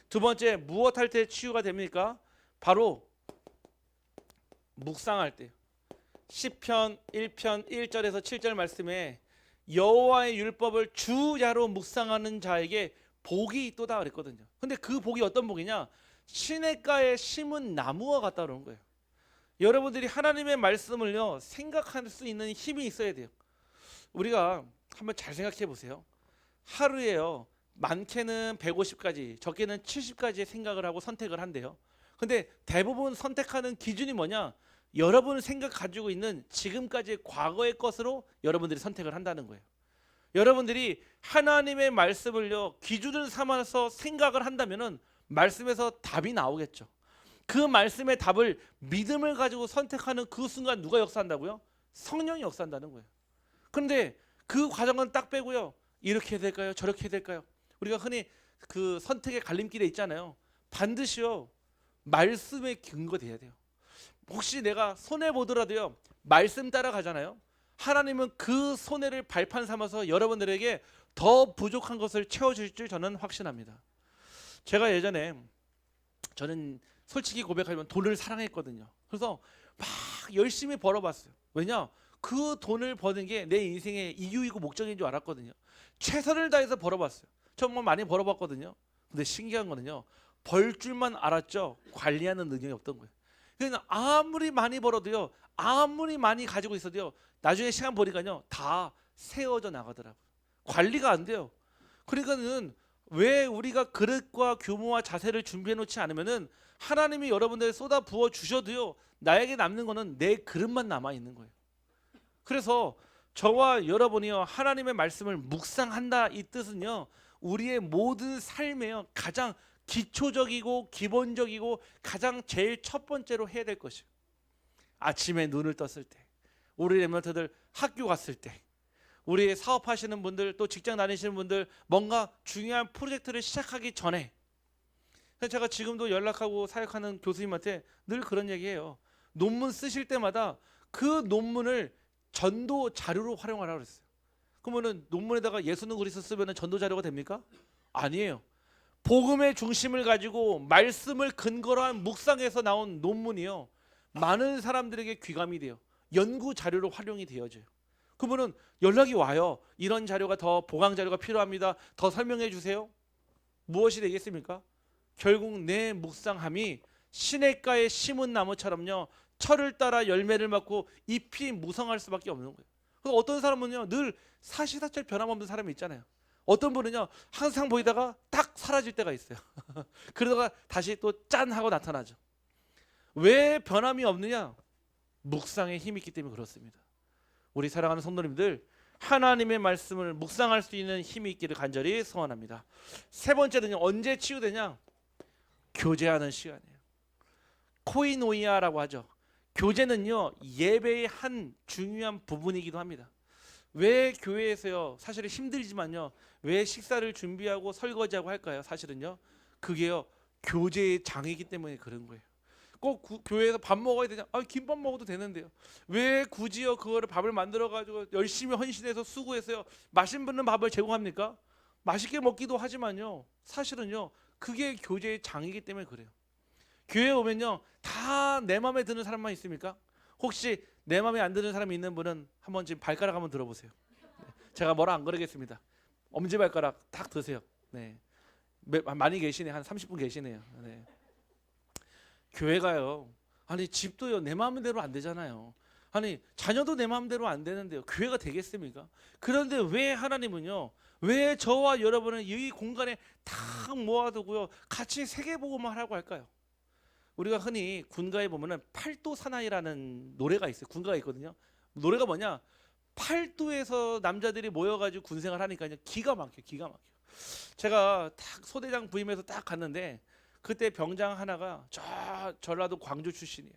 두 번째 무엇 할 때 치유가 됩니까? 바로 묵상할 때. 시편 1편 1절에서 7절 말씀에 여호와의 율법을 주야로 묵상하는 자에게 복이 있도다 그랬거든요. 근데 그 복이 어떤 복이냐? 시냇가에 심은 나무와 같다 그러는 거예요. 여러분들이 하나님의 말씀을요 생각할 수 있는 힘이 있어야 돼요. 우리가 한번 잘 생각해 보세요. 하루에요 많게는 150가지 적게는 70가지의 생각을 하고 선택을 한대요. 근데 대부분 선택하는 기준이 뭐냐? 여러분 생각 가지고 있는 지금까지의 과거의 것으로 여러분들이 선택을 한다는 거예요. 여러분들이 하나님의 말씀을요 기준을 삼아서 생각을 한다면은 말씀에서 답이 나오겠죠. 그 말씀의 답을 믿음을 가지고 선택하는 그 순간 누가 역사한다고요? 성령이 역사한다는 거예요. 그런데 그 과정은 딱 빼고요. 이렇게 해야 될까요? 저렇게 해야 될까요? 우리가 흔히 그 선택의 갈림길에 있잖아요. 반드시요 말씀에 근거돼야 돼요. 혹시 내가 손해 보더라도요 말씀 따라가잖아요. 하나님은 그 손해를 발판 삼아서 여러분들에게 더 부족한 것을 채워줄 줄 저는 확신합니다. 제가 예전에 저는 솔직히 고백하면 돈을 사랑했거든요. 그래서 막 열심히 벌어봤어요. 왜냐? 그 돈을 버는 게 내 인생의 이유이고 목적인 줄 알았거든요. 최선을 다해서 벌어봤어요. 정말 많이 벌어봤거든요. 근데 신기한 거는요. 벌 줄만 알았죠. 관리하는 능력이 없던 거예요. 그러니까 아무리 많이 벌어도요. 아무리 많이 가지고 있어도요. 나중에 시간 보니까요. 다 세워져 나가더라고요. 관리가 안 돼요. 그러니까는 왜 우리가 그릇과 규모와 자세를 준비해 놓지 않으면은 하나님이 여러분들 쏟아 부어 주셔도요, 나에게 남는 거는 내 그릇만 남아 있는 거예요. 그래서 저와 여러분이요, 하나님의 말씀을 묵상한다, 이 뜻은요, 우리의 모든 삶에요 가장 기초적이고 기본적이고 가장 제일 첫 번째로 해야 될 것이에요. 아침에 눈을 떴을 때, 우리 랩런트들 학교 갔을 때, 우리 사업하시는 분들, 또 직장 다니시는 분들, 뭔가 중요한 프로젝트를 시작하기 전에, 제가 지금도 연락하고 사역하는 교수님한테 늘 그런 얘기해요. 논문 쓰실 때마다 그 논문을 전도 자료로 활용하라고 그랬어요. 그러면은 논문에다가 예수는 그리스도 쓰면 전도 자료가 됩니까? 아니에요. 복음의 중심을 가지고 말씀을 근거로 한 묵상에서 나온 논문이요, 많은 사람들에게 귀감이 돼요. 연구 자료로 활용이 되어져요. 그러면은 연락이 와요. 이런 자료가 더 보강 자료가 필요합니다. 더 설명해 주세요. 무엇이 되겠습니까? 결국 내 묵상함이 시냇가에 심은 나무처럼요, 철을 따라 열매를 맺고 잎이 무성할 수밖에 없는 거예요. 그래서 어떤 사람은요, 늘 사시사철 변함없는 사람이 있잖아요. 어떤 분은요, 항상 보이다가 딱 사라질 때가 있어요. 그러다가 다시 또 짠 하고 나타나죠. 왜 변함이 없느냐? 묵상에 힘이 있기 때문에 그렇습니다. 우리 사랑하는 성도님들, 하나님의 말씀을 묵상할 수 있는 힘이 있기를 간절히 소원합니다. 세 번째는요, 언제 치유되냐? 교제하는 시간이에요. 코이노이아라고 하죠. 교제는요, 예배의 한 중요한 부분이기도 합니다. 왜 교회에서요, 사실은 힘들지만요, 왜 식사를 준비하고 설거지하고 할까요? 사실은요, 그게요, 교제의 장이기 때문에 그런 거예요. 꼭 교회에서 밥 먹어야 되냐? 김밥 먹어도 되는데요. 왜 굳이요 그거를 밥을 만들어 가지고 열심히 헌신해서 수고해서요 맛있는 밥을 제공합니까? 맛있게 먹기도 하지만요, 사실은요, 그게 교제의 장이기 때문에 그래요. 교회에 오면요, 다 내 마음에 드는 사람만 있습니까? 혹시 내 마음에 안 드는 사람이 있는 분은 한번 지금 발가락 한번 들어보세요. 제가 뭐라 안 그러겠습니다. 엄지발가락 탁 드세요. 네, 많이 계시네. 한 30분 계시네요. 네. 교회가요, 아니 집도요 내 마음대로 안 되잖아요. 아니 자녀도 내 마음대로 안 되는데요, 교회가 되겠습니까? 그런데 왜 하나님은요, 왜 저와 여러분을 이 공간에 탁 모아두고요 같이 세계복음을 하라고 할까요? 우리가 흔히 군가에 보면은 팔도 사나이라는 노래가 있어요. 군가가 있거든요. 노래가 뭐냐? 팔도에서 남자들이 모여가지고 군생활 하니까요, 기가 막혀, 기가 막혀. 제가 딱 소대장 부임해서 딱 갔는데, 그때 병장 하나가 저 전라도 광주 출신이에요.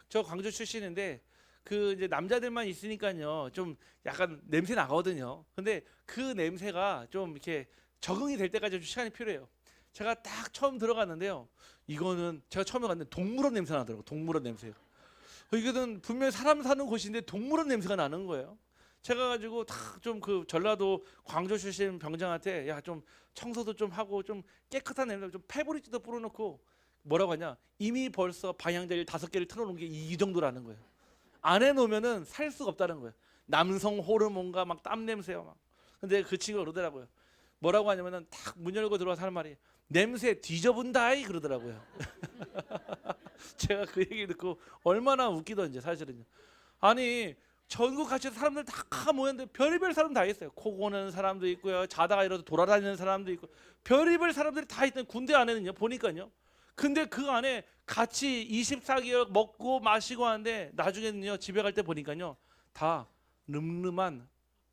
저 광주 출신인데 그 이제 남자들만 있으니까요, 좀 약간 냄새 나거든요. 근데 그 냄새가 좀 이렇게 적응이 될 때까지 좀 시간이 필요해요. 제가 딱 처음 들어갔는데요, 이거는 제가 처음에 갔는데 동물원 냄새 나더라고요. 동물원 냄새요. 이거는 분명히 사람 사는 곳인데 동물원 냄새가 나는 거예요. 제가 가지고 다 좀 그 전라도 광주 출신 병장한테, 야 좀 청소도 좀 하고 좀 깨끗한 냄새 좀 페브리즈도 뿌려놓고, 뭐라고 하냐, 이미 벌써 방향제를 5개를 틀어놓은 게 이 정도라는 거예요. 안 해놓으면은 살 수가 없다는 거예요. 남성 호르몬과 막 땀 냄새요 막. 근데 그 친구가 그러더라고요. 뭐라고 하냐면은 딱 문 열고 들어와서 하는 말이, 냄새 뒤져본다이 그러더라고요. 제가 그 얘기 듣고 얼마나 웃기던지 사실은요. 아니 전국 같이 사람들 다 모였는데 별의별 사람 다 있어요. 코 고는 사람도 있고요, 자다가 일어나서 돌아다니는 사람도 있고, 별의별 사람들이 다 있던 군대 안에는요 보니까요. 근데 그 안에 같이 24개월 먹고 마시고 하는데, 나중에는요 집에 갈 때 보니까요 다 늠름한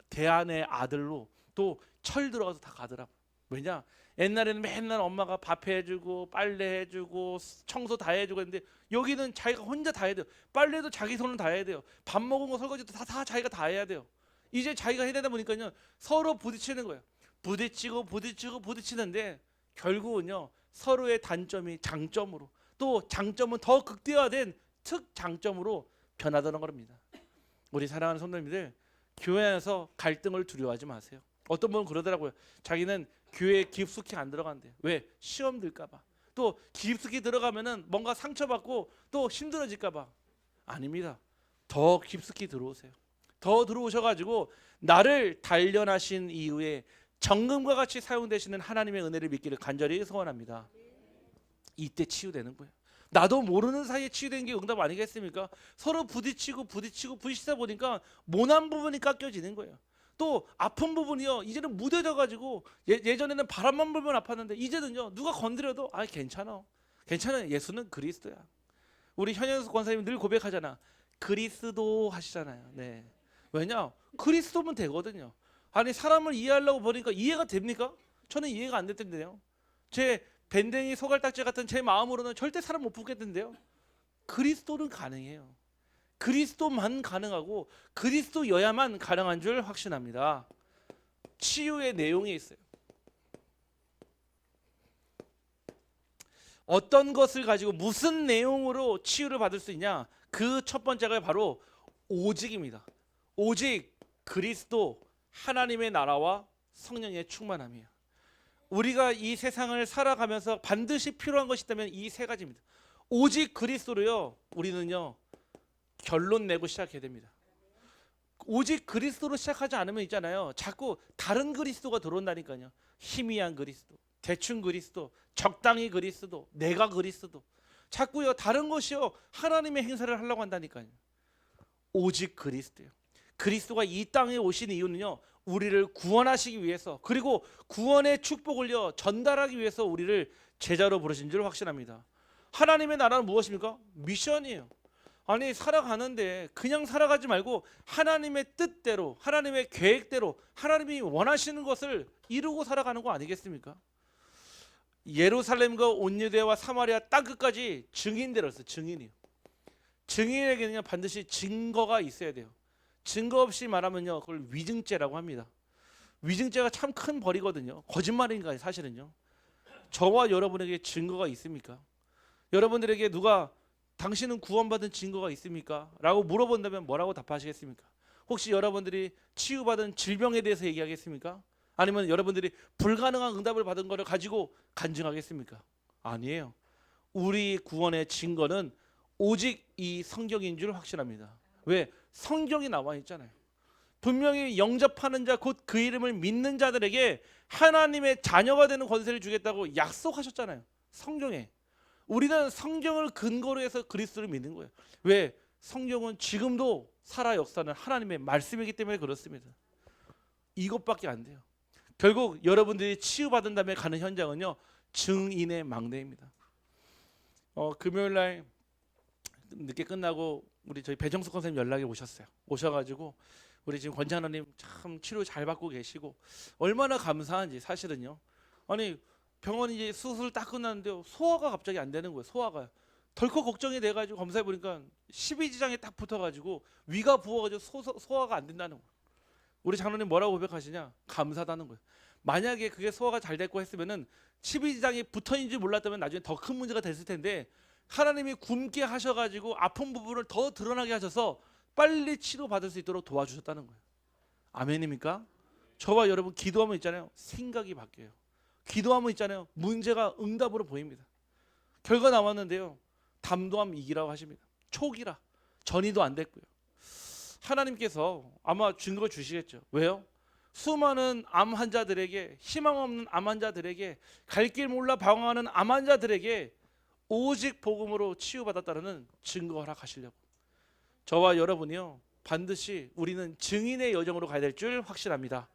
대안의 아들로 또 철 들어가서 다 가더라고. 왜냐? 옛날에는 맨날 엄마가 밥 해주고 빨래 해주고 청소 다 해주고 했는데, 여기는 자기가 혼자 다 해야 돼요. 빨래도 자기 손으로 다 해야 돼요. 밥 먹은 거 설거지도 다 자기가 다 해야 돼요. 이제 자기가 해야 되다 보니까요, 서로 부딪히는 거예요. 부딪히는데 결국은요, 서로의 단점이 장점으로, 또 장점은 더 극대화된 특장점으로 변하더는 겁니다. 우리 사랑하는 성도님들, 교회 안에서 갈등을 두려워하지 마세요. 어떤 분은 그러더라고요. 자기는 교회에 깊숙이 안 들어간대요. 왜? 시험 들까봐. 또 깊숙이 들어가면은 뭔가 상처받고 또 힘들어질까봐. 아닙니다. 더 깊숙이 들어오세요. 더 들어오셔가지고 나를 단련하신 이후에 정금과 같이 사용되시는 하나님의 은혜를 믿기를 간절히 소원합니다. 이때 치유되는 거예요. 나도 모르는 사이에 치유된 게 응답 아니겠습니까? 서로 부딪히다 보니까 모난 부분이 깎여지는 거예요. 또 아픈 부분이요, 이제는 무뎌져 가지고, 예전에는 바람만 불면 아팠는데 이제는요 누가 건드려도 괜찮아, 괜찮아요. 예수는 그리스도야. 우리 현현숙 권사님이 늘 고백하잖아. 그리스도 하시잖아요. 네. 왜냐? 그리스도면 되거든요. 아니 사람을 이해하려고 보니까 이해가 됩니까? 저는 이해가 안 됐던데요. 제 밴댕이 소갈딱지 같은 제 마음으로는 절대 사람 못 붙겠던데요. 그리스도는 가능해요. 그리스도만 가능하고 그리스도여야만 가능한 줄 확신합니다. 치유의 내용이 있어요. 어떤 것을 가지고 무슨 내용으로 치유를 받을 수 있냐? 그 첫 번째가 바로 오직입니다. 오직 그리스도 하나님의 나라와 성령의 충만함이에요. 우리가 이 세상을 살아가면서 반드시 필요한 것이 있다면 이 세 가지입니다. 오직 그리스도로요. 우리는요. 결론 내고 시작해야 됩니다. 오직 그리스도로 시작하지 않으면 있잖아요. 자꾸 다른 그리스도가 들어온다니까요. 희미한 그리스도, 대충 그리스도, 적당히 그리스도, 내가 그리스도. 자꾸요 다른 것이요 하나님의 행사를 하려고 한다니까요. 오직 그리스도요. 그리스도가 이 땅에 오신 이유는요. 우리를 구원하시기 위해서 그리고 구원의 축복을요 전달하기 위해서 우리를 제자로 부르신 줄 확신합니다. 하나님의 나라는 무엇입니까? 미션이에요. 아니 살아가는데 그냥 살아가지 말고 하나님의 뜻대로 하나님의 계획대로 하나님이 원하시는 것을 이루고 살아가는 거 아니겠습니까? 예루살렘과 온유대와 사마리아 땅끝까지 증인들었어요. 증인이요. 증인에게는 반드시 증거가 있어야 돼요. 증거 없이 말하면요 그걸 위증죄라고 합니다. 위증죄가 참 큰 벌이거든요. 거짓말인가요 사실은요. 저와 여러분에게 증거가 있습니까? 여러분들에게 누가 당신은 구원받은 증거가 있습니까? 라고 물어본다면 뭐라고 답하시겠습니까? 혹시 여러분들이 치유받은 질병에 대해서 얘기하겠습니까? 아니면 여러분들이 불가능한 응답을 받은 것을 가지고 간증하겠습니까? 아니에요. 우리 구원의 증거는 오직 이 성경인 줄 확신합니다. 왜? 성경이 나와 있잖아요. 분명히 영접하는 자 곧 그 이름을 믿는 자들에게 하나님의 자녀가 되는 권세를 주겠다고 약속하셨잖아요. 성경에. 우리는 성경을 근거로 해서 그리스도를 믿는 거예요. 왜? 성경은 지금도 살아 역사는 하나님의 말씀이기 때문에 그렇습니다. 이것밖에 안 돼요. 결국 여러분들이 치유받은 다음에 가는 현장은요 증인의 망대입니다. 금요일 날 늦게 끝나고 우리 저희 배정숙 선생님 연락이 오셨어요. 오셔가지고 우리 지금 권장하님 참 치료 잘 받고 계시고 얼마나 감사한지 사실은요. 아니 병원 이제 수술 딱 끝났는데요 소화가 갑자기 안 되는 거예요. 소화가 덜컥 걱정이 돼가지고 검사해 보니까 12지장에 딱 붙어가지고 위가 부어가지고 소화가 안 된다는 거예요. 우리 장로님 뭐라고 고백하시냐? 감사하다는 거예요. 만약에 그게 소화가 잘 됐고 했으면은 12지장이 붙어있는지 몰랐다면 나중에 더 큰 문제가 됐을 텐데 하나님이 굶게 하셔가지고 아픈 부분을 더 드러나게 하셔서 빨리 치료받을 수 있도록 도와주셨다는 거예요. 아멘입니까? 저와 여러분 기도하면 있잖아요 생각이 바뀌어요. 기도하면 있잖아요 문제가 응답으로 보입니다. 결과 나왔는데요 담도암 2기라고 하십니다. 초기라 전이도 안 됐고요. 하나님께서 아마 증거 주시겠죠. 왜요? 수많은 암 환자들에게 희망 없는 암 환자들에게 갈 길 몰라 방황하는 암 환자들에게 오직 복음으로 치유받았다는 증거 허락하시려고. 저와 여러분이요 반드시 우리는 증인의 여정으로 가야 될 줄 확신합니다.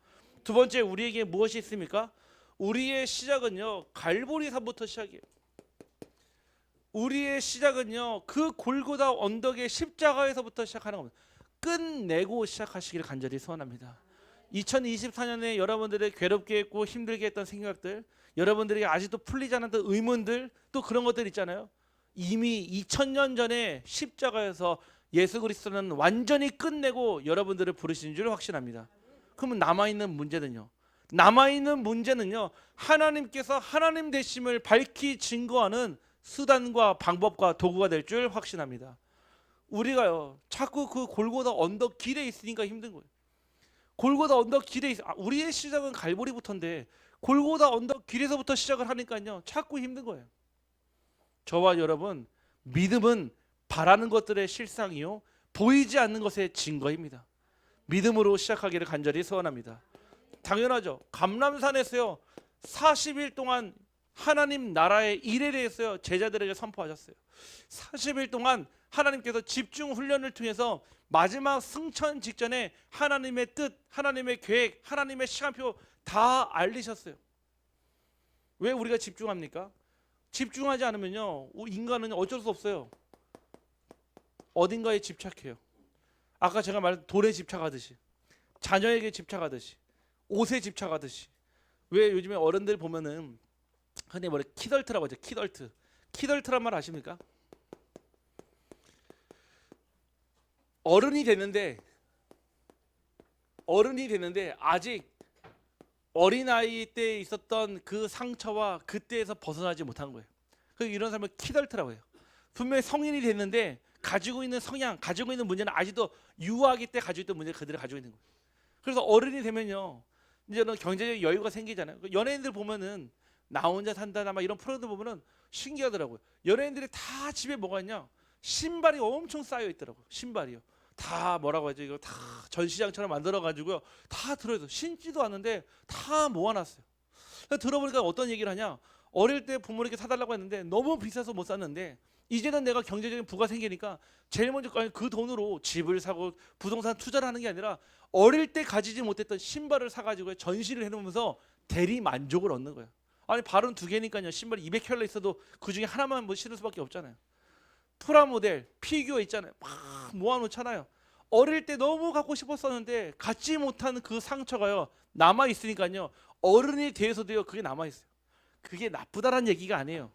두 번째 우리에게 무엇이 있습니까? 우리의 시작은요 갈보리산부터 시작이에요. 우리의 시작은요 그 골고다 언덕의 십자가에서부터 시작하는 겁니다. 끝내고 시작하시기를 간절히 소원합니다. 2024년에 여러분들의 괴롭게 했고 힘들게 했던 생각들, 여러분들에게 아직도 풀리지 않았던 의문들, 또 그런 것들 있잖아요. 이미 2000년 전에 십자가에서 예수 그리스도는 완전히 끝내고 여러분들을 부르신 줄 확신합니다. 그러면 남아있는 문제는요. 남아있는 문제는요. 하나님께서 하나님 되심을 밝히 증거하는 수단과 방법과 도구가 될 줄 확신합니다. 우리가요. 자꾸 그 골고다 언덕 길에 있으니까 힘든 거예요. 골고다 언덕 길에 우리의 시작은 갈보리부터인데 골고다 언덕 길에서부터 시작을 하니까요. 자꾸 힘든 거예요. 저와 여러분 믿음은 바라는 것들의 실상이요 보이지 않는 것의 증거입니다. 믿음으로 시작하기를 간절히 소원합니다. 당연하죠. 감람산에서요 40일 동안 하나님 나라의 일에 대해서요 제자들에게 선포하셨어요. 40일 동안 하나님께서 집중 훈련을 통해서 마지막 승천 직전에 하나님의 뜻, 하나님의 계획, 하나님의 시간표 다 알리셨어요. 왜 우리가 집중합니까? 집중하지 않으면요, 인간은 어쩔 수 없어요. 어딘가에 집착해요. 아까 제가 말한 돈에 집착하듯이, 자녀에게 집착하듯이, 옷에 집착하듯이. 왜 요즘에 어른들 보면은 흔히 뭐래 키덜트라고 하죠. 키덜트. 키덜트란 말 아십니까? 어른이 됐는데 아직 어린아이 때 있었던 그 상처와 그때에서 벗어나지 못한 거예요. 그래서 이런 사람을 키덜트라고 해요. 분명히 성인이 됐는데 가지고 있는 성향, 가지고 있는 문제는 아직도 유아기 때 가지고 있던 문제 그대로 가지고 있는 거예요. 그래서 어른이 되면요, 이제는 경제적 여유가 생기잖아요. 연예인들 보면은 나 혼자 산다나 막 이런 프로들 보면은 신기하더라고요. 연예인들이 다 집에 뭐가 있냐? 신발이 엄청 쌓여 있더라고요. 신발이요. 다 뭐라고 하죠? 이거 다 전시장처럼 만들어 가지고요. 다 들어있어. 신지도 않는데 다 모아놨어요. 들어보니까 어떤 얘기를 하냐? 어릴 때 부모님께 사달라고 했는데 너무 비싸서 못 샀는데 이제는 내가 경제적인 부가 생기니까 제일 먼저 그 돈으로 집을 사고 부동산 투자를 하는 게 아니라 어릴 때 가지지 못했던 신발을 사가지고 전시를 해놓으면서 대리 만족을 얻는 거예요. 아니 발은 두 개니까요. 신발이 200켤레 있어도 그 중에 하나만 뭐 신을 수밖에 없잖아요. 프라모델, 피규어 있잖아요. 막 모아놓잖아요. 어릴 때 너무 갖고 싶었었는데 갖지 못한 그 상처가요 남아 있으니까요. 어른이 돼서도요 그게 남아 있어요. 그게 나쁘다라는 얘기가 아니에요.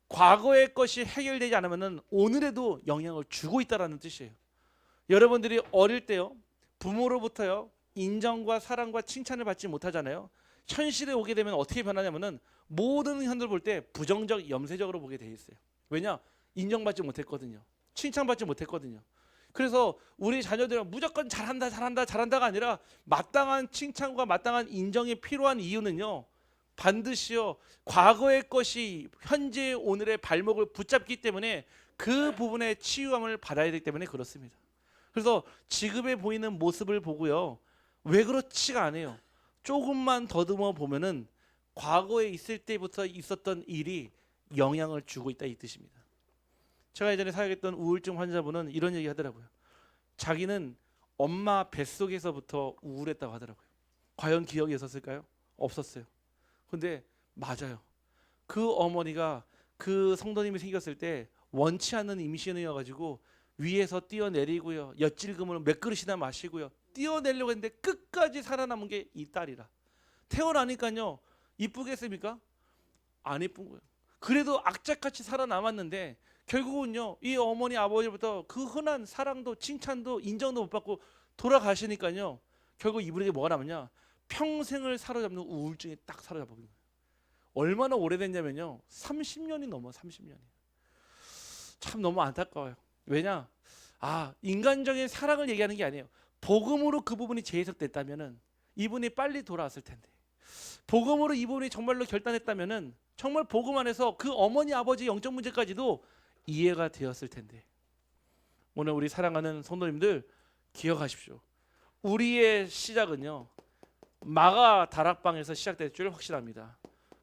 과거의 것이 해결되지 않으면은 오늘에도 영향을 주고 있다라는 뜻이에요. 여러분들이 어릴 때요 부모로부터요 인정과 사랑과 칭찬을 받지 못하잖아요. 현실에 오게 되면 어떻게 변하냐면은 모든 현들 볼 때 부정적 염세적으로 보게 돼 있어요. 왜냐? 인정받지 못했거든요. 칭찬받지 못했거든요. 그래서 우리 자녀들은 무조건 잘한다 잘한다 잘한다가 아니라 마땅한 칭찬과 마땅한 인정이 필요한 이유는요 반드시요 과거의 것이 현재의 오늘의 발목을 붙잡기 때문에 그 부분의 치유함을 받아야 되기 때문에 그렇습니다. 그래서 지금에 보이는 모습을 보고요 왜 그렇지가 않아요. 조금만 더듬어 보면은 과거에 있을 때부터 있었던 일이 영향을 주고 있다 이 뜻입니다. 제가 예전에 사역했던 우울증 환자분은 이런 얘기 하더라고요. 자기는 엄마 뱃속에서부터 우울했다고 하더라고요. 과연 기억이 있었을까요? 없었어요. 근데 맞아요. 그 어머니가 그 성도님이 생겼을 때 원치 않는 임신이어가지고 위에서 뛰어내리고요. 엿질금을 몇 그릇이나 마시고요. 뛰어내려고 했는데 끝까지 살아남은 게 이 딸이라. 태어나니까요. 이쁘겠습니까? 안 이쁜 거예요. 그래도 악착같이 살아남았는데 결국은요. 이 어머니 아버지부터 그 흔한 사랑도 칭찬도 인정도 못 받고 돌아가시니까요. 결국 이분에게 뭐가 남았냐? 평생을 사로잡는 우울증이 딱 사로잡은 거예요. 얼마나 오래됐냐면요. 30년이 넘어 30년이. 참 너무 안타까워요. 왜냐? 인간적인 사랑을 얘기하는 게 아니에요. 복음으로 그 부분이 재해석됐다면은 이분이 빨리 돌아왔을 텐데. 복음으로 이분이 정말로 결단했다면은 정말 복음 안에서 그 어머니 아버지 영적 문제까지도 이해가 되었을 텐데. 오늘 우리 사랑하는 성도님들 기억하십시오. 우리의 시작은요. 마가 다락방에서 시작될 줄 확신합니다.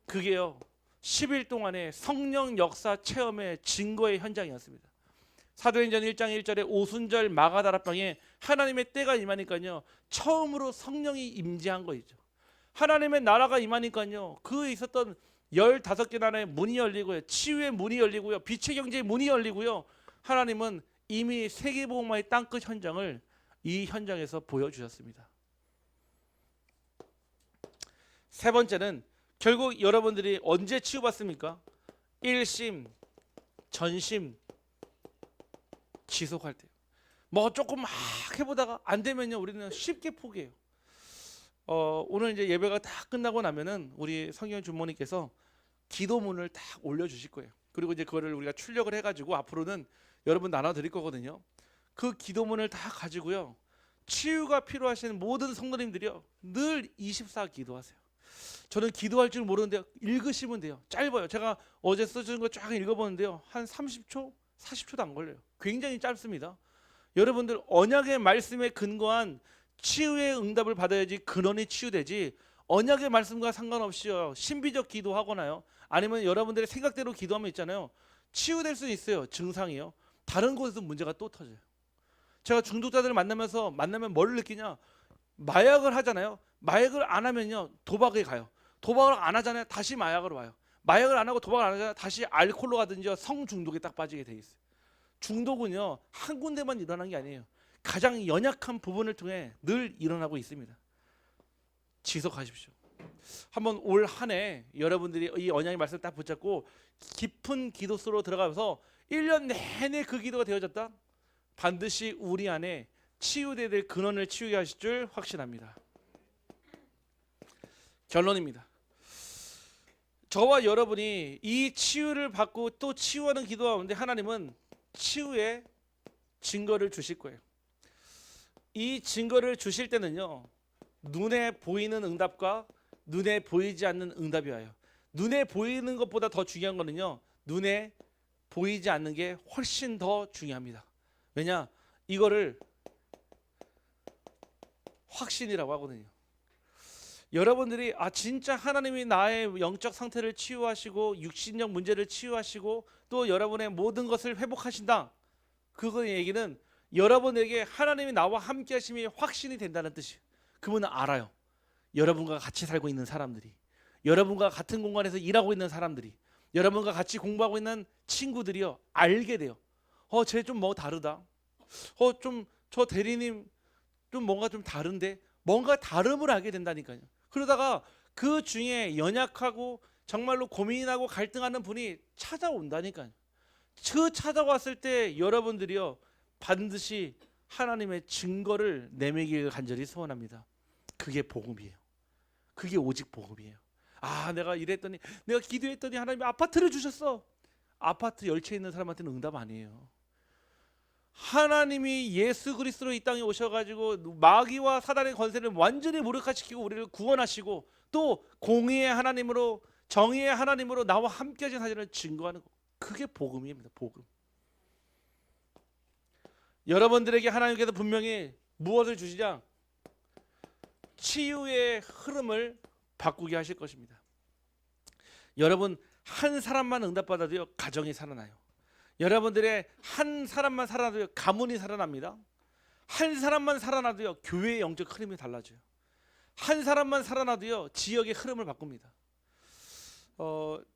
그게요. 10일 동안의 성령 역사 체험의 증거의 현장이었습니다. 사도행전 1장 1절에 오순절 마가 다락방에 하나님의 때가 임하니까요. 처음으로 성령이 임재한 거죠. 하나님의 나라가 임하니까요. 그 있었던 15개 나라의 문이 열리고요. 치유의 문이 열리고요. 빛의 경제의 문이 열리고요. 하나님은 이미 세계복음화의 땅끝 현장을 이 현장에서 보여주셨습니다. 세 번째는 결국 여러분들이 언제 치유받습니까? 1심, 전심, 지속할 때. 뭐 조금 막 해보다가 안 되면요 우리는 쉽게 포기해요. 오늘 이제 예배가 다 끝나고 나면은 우리 성경 주모님께서 기도문을 딱 올려주실 거예요. 그리고 이제 그거를 우리가 출력을 해가지고 앞으로는 여러분 나눠드릴 거거든요. 그 기도문을 다 가지고요. 치유가 필요하신 모든 성도님들이요 늘 24 기도하세요. 저는 기도할 줄 모르는데 읽으시면 돼요. 짧아요. 제가 어제 써준 거 쫙 읽어보는데요. 한 30초, 40초도 안 걸려요. 굉장히 짧습니다. 여러분들 언약의 말씀에 근거한 치유의 응답을 받아야지 근원이 치유되지 언약의 말씀과 상관없이요. 신비적 기도하거나요. 아니면 여러분들의 생각대로 기도하면 있잖아요. 치유될 수 있어요. 증상이요. 다른 곳에서 문제가 또 터져요. 제가 중독자들을 만나면 뭘 느끼냐? 마약을 하잖아요. 마약을 안 하면요. 도박에 가요. 도박을 안 하잖아요. 다시 마약으로 와요. 마약을 안 하고 도박을 안 하잖아. 다시 알코올로 가든지 성중독에 딱 빠지게 돼 있어요. 중독은요 한 군데만 일어나는 게 아니에요. 가장 연약한 부분을 통해 늘 일어나고 있습니다. 지속하십시오. 한번 올 한 해 여러분들이 이 언약의 말씀을 딱 붙잡고 깊은 기도 속으로 들어가면서 1년 내내 그 기도가 되어졌다. 반드시 우리 안에 치유돼야 될 근원을 치유게 하실 줄 확신합니다. 결론입니다. 저와 여러분이 이 치유를 받고 또 치유하는 기도 가운데 하나님은 치유의 증거를 주실 거예요. 이 증거를 주실 때는요 눈에 보이는 응답과 눈에 보이지 않는 응답이 와요. 눈에 보이는 것보다 더 중요한 거는요 눈에 보이지 않는 게 훨씬 더 중요합니다. 왜냐? 이거를 확신이라고 하거든요. 여러분들이 진짜 하나님이 나의 영적 상태를 치유하시고 육신적 문제를 치유하시고 또 여러분의 모든 것을 회복하신다. 그거 얘기는 여러분에게 하나님이 나와 함께 하심이 확신이 된다는 뜻이에요. 그분은 알아요. 여러분과 같이 살고 있는 사람들이, 여러분과 같은 공간에서 일하고 있는 사람들이, 여러분과 같이 공부하고 있는 친구들이요 알게 돼요. 쟤 좀 뭐 다르다. 좀 저 대리님 좀 뭔가 좀 다른데, 뭔가 다름을 알게 된다니까요. 그러다가 그 중에 연약하고 정말로 고민하고 갈등하는 분이 찾아온다니까요. 그 찾아왔을 때 여러분들이요 반드시 하나님의 증거를 내밀기를 간절히 소원합니다. 그게 복음이에요. 그게 오직 복음이에요. 내가 이랬더니, 내가 기도했더니 하나님이 아파트를 주셨어. 아파트 열채 있는 사람한테는 응답 아니에요. 하나님이 예수 그리스도로 이 땅에 오셔가지고 마귀와 사단의 권세를 완전히 무력화시키고 우리를 구원하시고 또 공의의 하나님으로, 정의의 하나님으로 나와 함께 하신 사실을 증거하는 거, 그게 복음입니다. 복음. 여러분들에게 하나님께서 분명히 무엇을 주시냐? 치유의 흐름을 바꾸게 하실 것입니다. 여러분 한 사람만 응답받아도요 가정이 살아나요. 여러분들의 한 사람만 살아나도요 가문이 살아납니다. 한 사람만 살아나도요 교회의 영적 흐름이 달라져요. 한 사람만 살아나도요 지역의 흐름을 바꿉니다.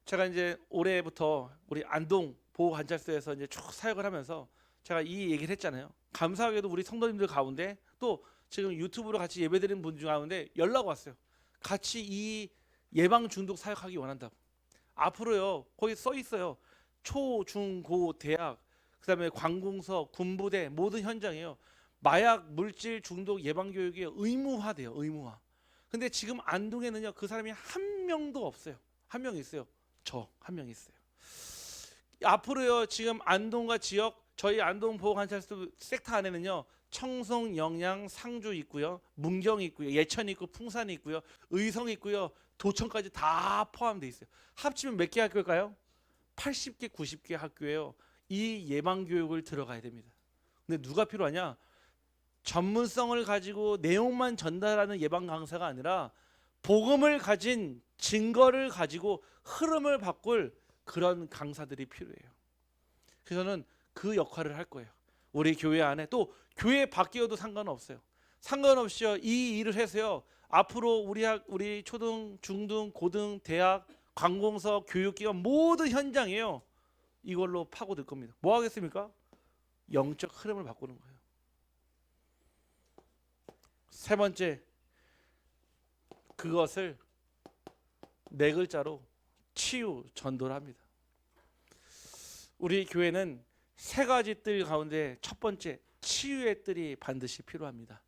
제가 이제 올해부터 우리 안동 보호관찰소에서 이제 쭉 사역을 하면서 제가 이 얘기를 했잖아요. 감사하게도 우리 성도님들 가운데 또 지금 유튜브로 같이 예배드리는 분 중 가운데 연락 왔어요. 같이 이 예방 중독 사역하기 원한다고. 앞으로요 거기 써 있어요. 초, 중, 고, 대학, 그다음에 관공서, 군부대 모든 현장에요 마약 물질 중독 예방 교육이 의무화돼요. 의무화. 근데 지금 안동에는요 그 사람이 한 명도 없어요. 한 명 있어요. 저 한 명 있어요. 앞으로요 지금 안동과 지역, 저희 안동 보호관찰소 섹터 안에는요 청송, 영양, 상주 있고요, 문경 있고요, 예천 있고, 풍산 있고요, 의성 있고요, 도청까지 다 포함되어 있어요. 합치면 몇 개 학교일까요? 80개, 90개 학교에요. 이 예방 교육을 들어가야 됩니다. 근데 누가 필요하냐? 전문성을 가지고 내용만 전달하는 예방 강사가 아니라 복음을 가진 증거를 가지고 흐름을 바꿀 그런 강사들이 필요해요. 그래서 저는 그 역할을 할 거예요. 우리 교회 안에, 또 교회 밖이어도 상관없어요. 상관없이요 이 일을 해서요 앞으로 우리 초등, 중등, 고등, 대학, 관공서, 교육기관 모든 현장에요 이걸로 파고들 겁니다. 뭐 하겠습니까? 영적 흐름을 바꾸는 거예요. 세 번째, 그것을 네 글자로 치유 전도를 합니다. 우리 교회는 세 가지 뜰 가운데 첫 번째, 치유의 뜰이 반드시 필요합니다.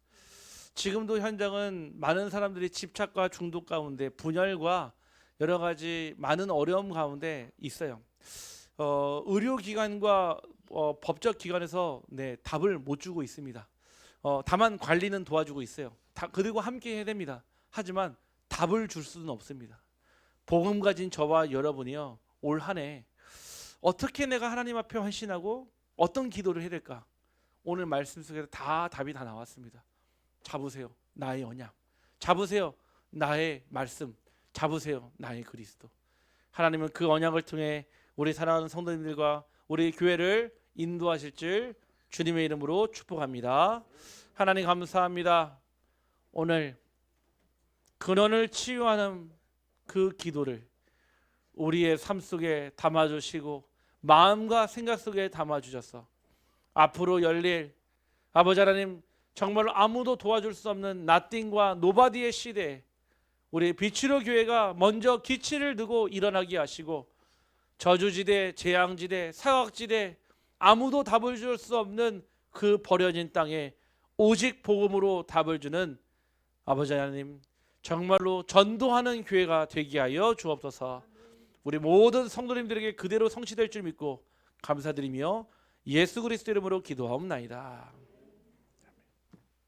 지금도 현장은 많은 사람들이 집착과 중독 가운데, 분열과 여러 가지 많은 어려움 가운데 있어요. 의료기관과 법적 기관에서 답을 못 주고 있습니다. 다만 관리는 도와주고 있어요. 그리고 함께 해야 됩니다. 하지만 답을 줄 수는 없습니다. 복음 가진 저와 여러분이요 올 한 해 어떻게 내가 하나님 앞에 헌신하고 어떤 기도를 해야 될까? 오늘 말씀 속에서 답이 다 나왔습니다. 잡으세요 나의 언약, 잡으세요 나의 말씀, 잡으세요 나의 그리스도. 하나님은 그 언약을 통해 우리 사랑하는 성도님들과 우리 교회를 인도하실 줄 주님의 이름으로 축복합니다. 하나님 감사합니다. 오늘 근원을 치유하는 그 기도를 우리의 삶 속에 담아주시고 마음과 생각 속에 담아주셔서 앞으로 열릴 아버지 하나님 정말로 아무도 도와줄 수 없는 나띵과 노바디의 시대에 우리 비추로 교회가 먼저 기치를 두고 일어나게 하시고 저주지대, 재앙지대, 사각지대 아무도 답을 줄 수 없는 그 버려진 땅에 오직 복음으로 답을 주는 아버지 하나님 정말로 전도하는 교회가 되게 하여 주옵소서. 우리 모든 성도님들에게 그대로 성취될 줄 믿고 감사드리며 예수 그리스도 이름으로 기도하옵나이다.